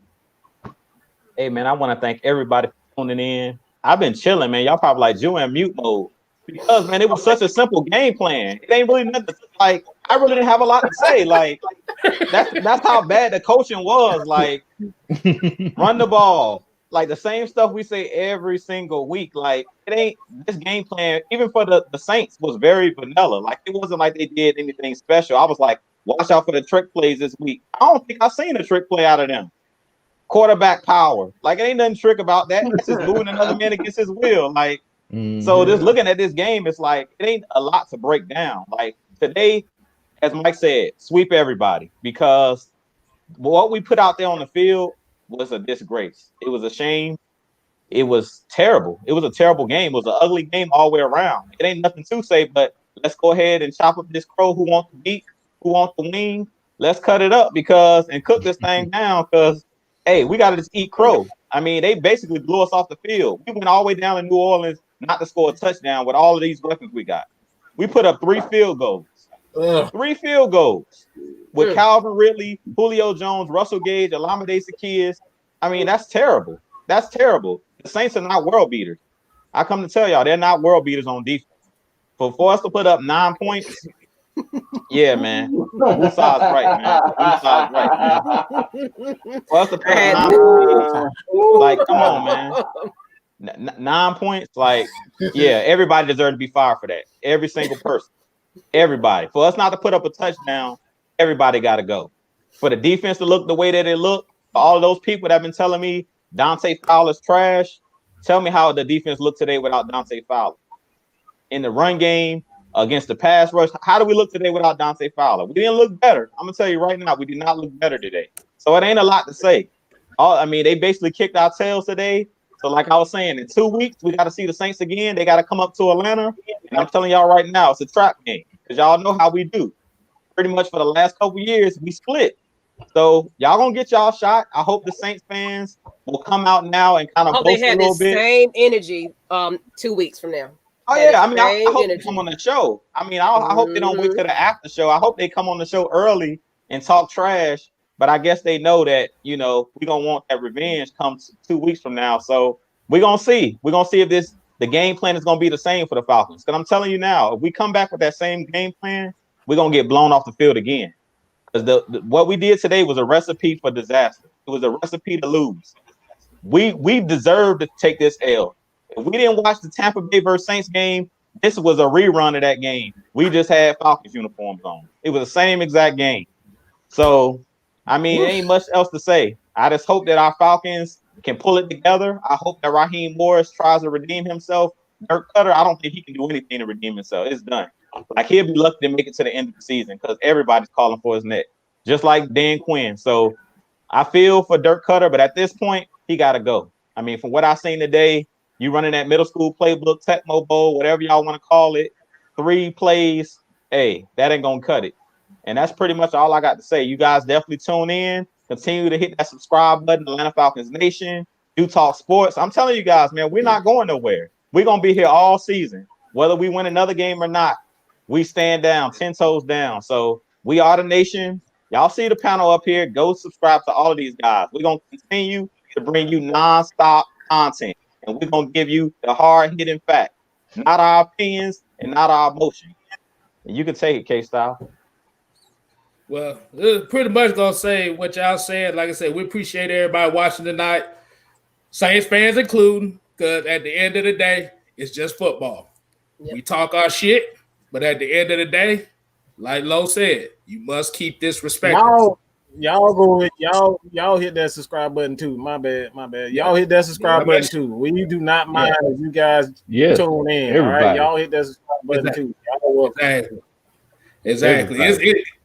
Hey, man, I want to thank everybody for tuning in. I've been chilling, man. Y'all probably like Jew in mute mode because, man, it was such a simple game plan. It ain't really nothing. Like, I really didn't have a lot to say. Like, that's how bad the coaching was. Like, run the ball. Like, the same stuff we say every single week. Like, it ain't this game plan, even for the Saints, was very vanilla. Like, it wasn't like they did anything special. I was like, watch out for the trick plays this week. I don't think I've seen a trick play out of them. Quarterback power. Like, it ain't nothing trick about that. It's just moving another man against his will. Like, so just looking at this game, it's like, it ain't a lot to break down. Like, today, as Mike said, sweep everybody because what we put out there on the field was a disgrace. It was a shame. It was terrible. It was a terrible game. It was an ugly game all the way around. It ain't nothing to say, but let's go ahead and chop up this crow who wants to beat, who wants the wing. Let's cut it up and cook this thing down because, hey, we got to just eat crow. I mean, they basically blew us off the field. We went all the way down to New Orleans not to score a touchdown with all of these weapons we got. We put up 3 field goals. 3 field goals with Calvin Ridley, Julio Jones, Russell Gage, Olamide Zaccheaus. I mean, that's terrible. That's terrible. The Saints are not world beaters. I come to tell y'all, they're not world beaters on defense. For us to put up 9 points, yeah, man. One side's right, man. One side's right, man. For us to put up 9 points, like, come on, man. 9 points, like, yeah, everybody deserves to be fired for that. Every single person. Everybody. For us not to put up a touchdown, everybody got to go. For the defense to look the way that it looked, for all of those people that have been telling me Dante Fowler's trash, tell me how the defense looked today without Dante Fowler. In the run game, against the pass rush, how do we look today without Dante Fowler? We didn't look better. I'm going to tell you right now, we did not look better today. So it ain't a lot to say. They basically kicked our tails today. So like I was saying, in 2 weeks, we got to see the Saints again. They got to come up to Atlanta. And I'm telling y'all right now, it's a trap game because y'all know how we do. Pretty much for the last couple of years, we split. So y'all going to get y'all shot. I hope the Saints fans will come out now and kind of boast they have a little the bit. Same energy 2 weeks from now. Oh, yeah. I mean, I hope they come on the show. I mean, I hope they don't wait till the after show. I hope they come on the show early and talk trash. But I guess they know that, we're going to want that revenge come 2 weeks from now. So we're going to see. We're going to see if the game plan is going to be the same for the Falcons. Because I'm telling you now, if we come back with that same game plan, we're going to get blown off the field again. Because what we did today was a recipe for disaster. It was a recipe to lose. We deserve to take this L. If we didn't watch the Tampa Bay versus Saints game, this was a rerun of that game. We just had Falcons uniforms on. It was the same exact game. So, I mean, it ain't much else to say. I just hope that our Falcons can pull it together. I hope that Raheem Morris tries to redeem himself. Dirk Cutter, I don't think he can do anything to redeem himself. It's done. Like, he'll be lucky to make it to the end of the season because everybody's calling for his neck, just like Dan Quinn. So I feel for Dirk Cutter, but at this point, he got to go. I mean, from what I've seen today, you running that middle school playbook, Tecmo Bowl, whatever y'all want to call it, 3 plays, hey, that ain't going to cut it. And that's pretty much all I got to say. You guys definitely tune in. Continue to hit that subscribe button, Atlanta Falcons Nation. Do Talk Sports. I'm telling you guys, man, we're not going nowhere. We're going to be here all season. Whether we win another game or not, we stand down, 10 toes down. So we are the nation. Y'all see the panel up here. Go subscribe to all of these guys. We're going to continue to bring you nonstop content. And we're going to give you the hard-hitting fact, not our opinions and not our emotion. And you can take it, K-Style. Well, it's pretty much going to say what y'all said. Like I said, we appreciate everybody watching tonight, Saints fans including, because at the end of the day, it's just football. Yep. We talk our shit, but at the end of the day, like Lo said, you must keep this respectful. Y'all hit that subscribe button too. My bad. Y'all hit that subscribe button too. We do not mind if you guys tune in. Everybody. All right, y'all hit that subscribe button too. Exactly.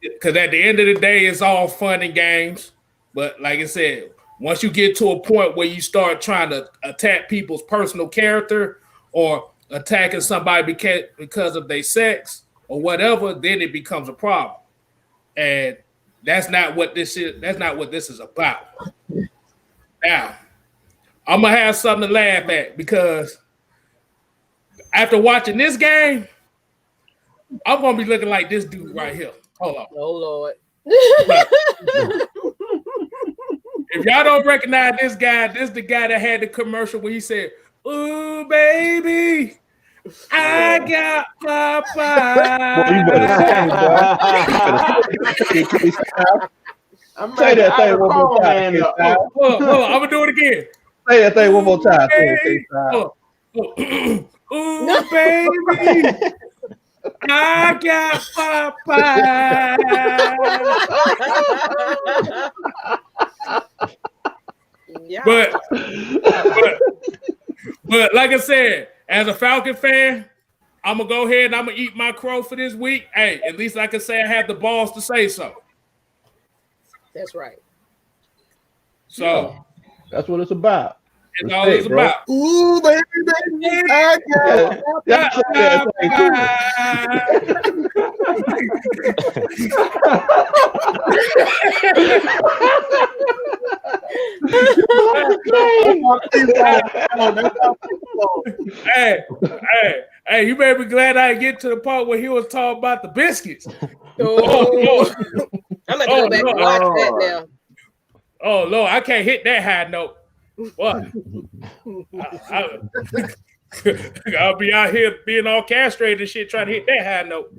Because at the end of the day, it's all fun and games. But like I said, once you get to a point where you start trying to attack people's personal character or attacking somebody because of their sex or whatever, then it becomes a problem. And that's not what this is. That's not what this is about. Now, I'm gonna have something to laugh at because after watching this game, I'm gonna be looking like this dude right here. Hold on. Oh Lord. If y'all don't recognize this guy, this is the guy that had the commercial where he said, "Ooh, baby, I got Popeye." Say that thing one more time. Hold on, I'm gonna do it again. Say that thing one more time. Ooh, baby, I got Popeye. Yeah. But like I said, as a Falcon fan, I'm gonna go ahead and I'm gonna eat my crow for this week. Hey, at least I can say I have the balls to say so. That's right. So that's what it's about. It's all it's about. Ooh, baby, I got Hey, you better be glad I get to the part where he was talking about the biscuits. Oh, I'm gonna go back and watch that now. Oh Lord, I can't hit that high note. What? I'll be out here being all castrated and shit trying to hit that high note.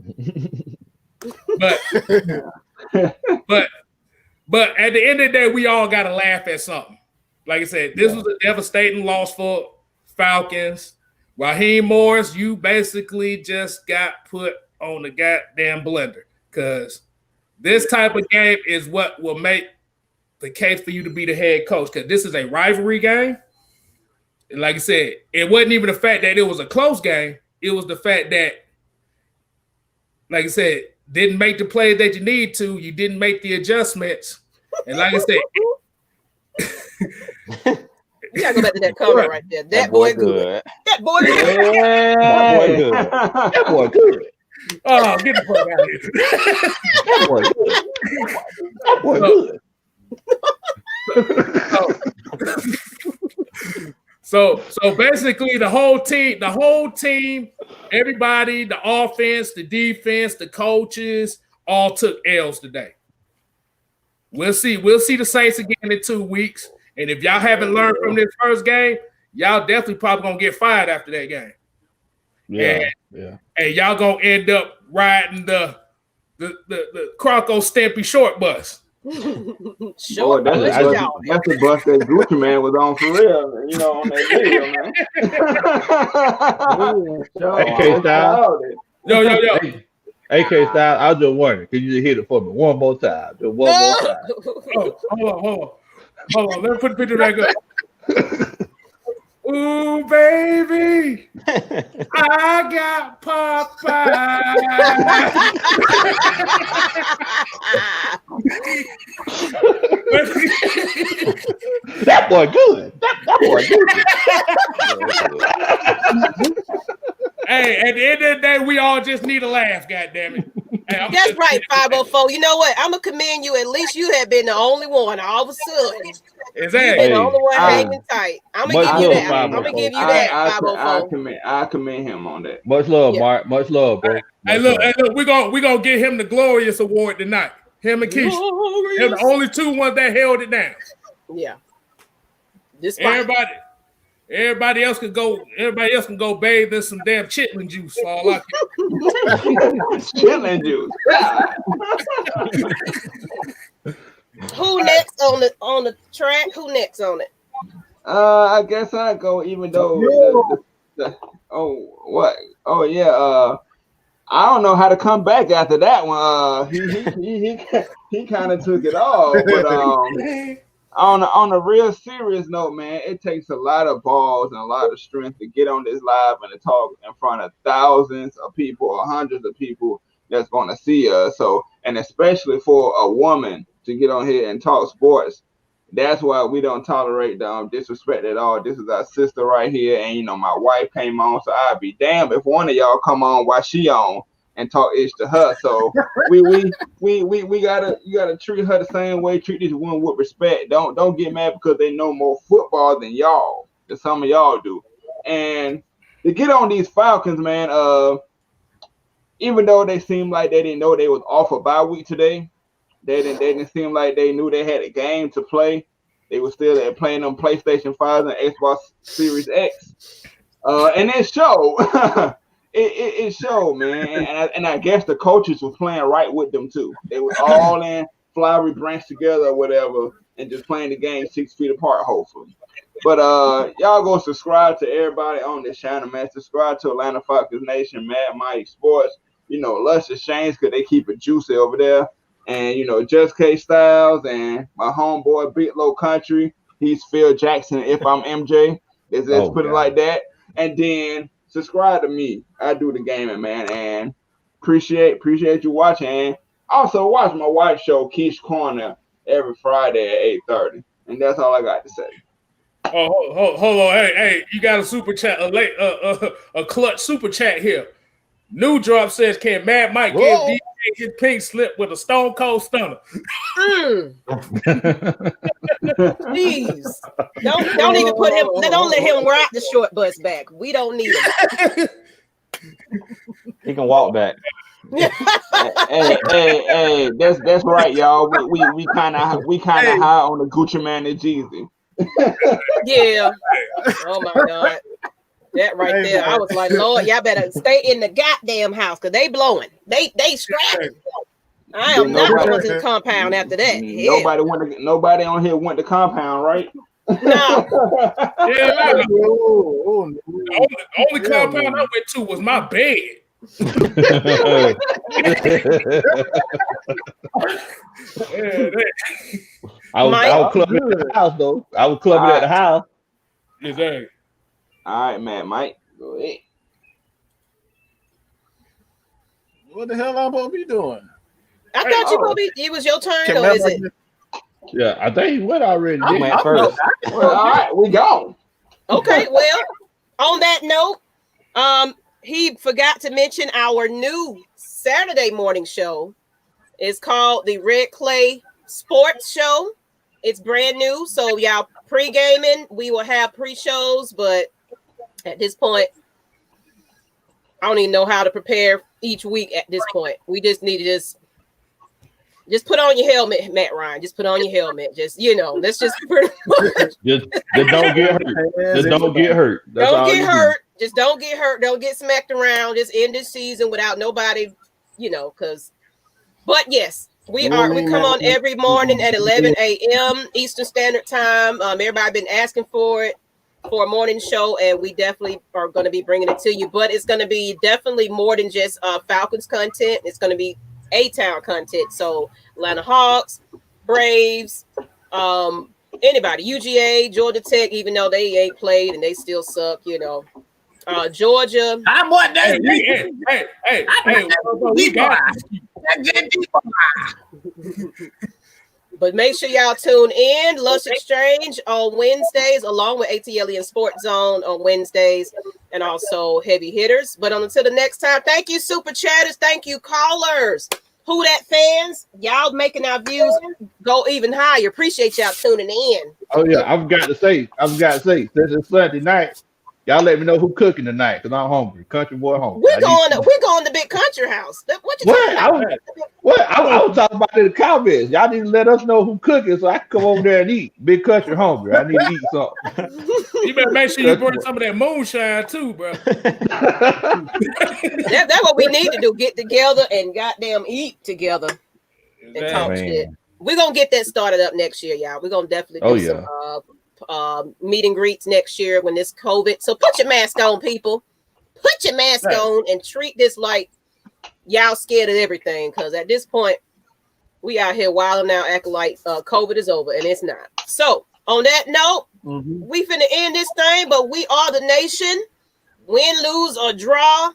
But at the end of the day, we all gotta laugh at something. Like I said, this was a devastating loss for Falcons. Raheem Morris, you basically just got put on the goddamn blender because this type of game is what will make the case for you to be the head coach because this is a rivalry game. And like I said, it wasn't even the fact that it was a close game. It was the fact that, like I said, didn't make the plays that you need to. You didn't make the adjustments. And like I said, you gotta go back to that comment right there. That boy good. That boy good. Yeah. That boy good. That boy good. Oh, get the fuck out of here. That boy good. That boy good. So basically the whole team, everybody, the offense, the defense, the coaches, all took L's today. We'll see the Saints again in 2 weeks. And if y'all haven't learned from this first game, y'all definitely probably gonna get fired after that game. And y'all gonna end up riding the Croco Stampy short bus. Short Boy, bush that's dog. the bus that Gucci Man was on for real. You know, on that video, man. AK Styles. Yo. AK Styles, I was just wondering, can you just hit it for me one more time? Just one more time. Oh, hold on. Let me put the picture back up. Ooh, baby, I got Popeye. That boy good. That boy good. Hey, at the end of the day, we all just need a laugh, goddammit. Hey, That's right, 504. You know what? I'm gonna commend you. At least you have been the only one. All of a sudden, you've been the only one hanging tight. I'm gonna give you that. I'm gonna give you that. 504. I commend him on that. Much love, Mark. Much love, bro. Hey, look, we're gonna give him the Glorious Award tonight. Him and Keisha. They're the only two ones that held it down. Yeah. Everybody else can go bathe in some damn chitlin juice for all I care. Chitlin juice. Who next on the track? Who next on it? I guess I go. Even though I don't know how to come back after that one. He kind of took it off, but on a real serious note, man, it takes a lot of balls and a lot of strength to get on this live and to talk in front of thousands of people or hundreds of people that's going to see us. So, and especially for a woman to get on here and talk sports, that's why we don't tolerate disrespect at all. This is our sister right here, and my wife came on, so I'd be damned if one of y'all come on while she on and talk ish to her. So we gotta treat her the same way. Treat this woman with respect. Don't get mad because they know more football than y'all, than some of y'all do. And to get on these Falcons, man, even though they seemed like they didn't know they was off a bye week today, they didn't seem like they knew they had a game to play. They were still playing on PlayStation 5 and Xbox Series X, and it showed. It showed, man, and I guess the coaches were playing right with them too. They were all in flowery branch together or whatever, and just playing the game 6 feet apart, hopefully. But y'all go subscribe to everybody on this channel, man. Subscribe to Atlanta Falcons Nation, Mad Mike Sports. Luscious Shanes because they keep it juicy over there. And Just K Styles and my homeboy Big Low Country. He's Phil Jackson. If I'm MJ, let's put it like that. And then subscribe to me. I do the gaming, man, and appreciate you watching. And also watch my wife's show, Keish Corner, every Friday at 8:30. And that's all I got to say. Oh, hold on. Hey, you got a super chat, a clutch super chat here. New Drop says, can Mad Mike give DJ his pink slip with a Stone Cold Stunner? Please. Don't even put him, don't let him ride the short bus back. We don't need him. He can walk back. hey, that's right, y'all. We kind of high on the Gucci Man and Jeezy. Yeah. Oh my God. That right there. I was like, Lord, y'all better stay in the goddamn house because they blowing. They scrapping. I am not going to the compound after that. Nobody on here went to compound, right? No. Yeah, the only compound I went to was my bed. I was clubbing at the house though. I was clubbing at the house. Exactly. All right, man, Mike. Go ahead. What the hell I'm supposed to be doing? I thought you probably it was your turn, though, is it? Yeah, I think he went already. I went first. Well, all right, we go. Okay, well, on that note, he forgot to mention our new Saturday morning show. It's called the Red Clay Sports Show. It's brand new, so y'all pre-gaming. We will have pre-shows, but at this point, I don't even know how to prepare each week at this point. We just need to just put on your helmet, Matt Ryan. Just put on your helmet. Just, let's just pretty much. Just don't get hurt. Just don't get hurt. That's don't get hurt. Just don't get hurt. Don't get smacked around. Just end this season without nobody, but yes, We come on every morning at 11 a.m. Eastern Standard Time. Everybody been asking for it for a morning show, and we definitely are going to be bringing it to you. But it's going to be definitely more than just Falcons content. It's going to be A-Town content. So Atlanta Hawks, Braves, anybody, UGA, Georgia Tech, even though they ain't played and they still suck, you know. Georgia. I'm what Hey, we got But make sure y'all tune in. Lush Exchange on Wednesdays, along with ATL and Sports Zone on Wednesdays, and also Heavy Hitters. But until the next time, thank you, Super Chatters. Thank you, callers. Who that fans? Y'all making our views go even higher. Appreciate y'all tuning in. Oh yeah, I've got to say, since it's Sunday night, y'all let me know who cooking tonight because I'm hungry. Country boy hungry. We're going to Big Country House. What you talking about? I was talking about in the comments. Y'all need to let us know who cooking so I can come over there and eat. Big Country hungry. I need to eat something. You better make sure you bring some of that moonshine too, bro. That's what we need to do. Get together and goddamn eat together and talk shit. We're going to get that started up next year, y'all. We're going to definitely do some meet and greets next year when this COVID. So put your mask on, people. Put your mask on and treat this like y'all scared of everything. Because at this point, we out here wilding out, acting like COVID is over, and it's not. So on that note, we finna end this thing, but we are the nation. Win, lose, or draw,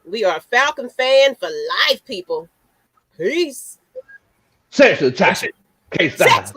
we are a Falcon fan for life, people. Peace. Sexual chocolate. K-Style.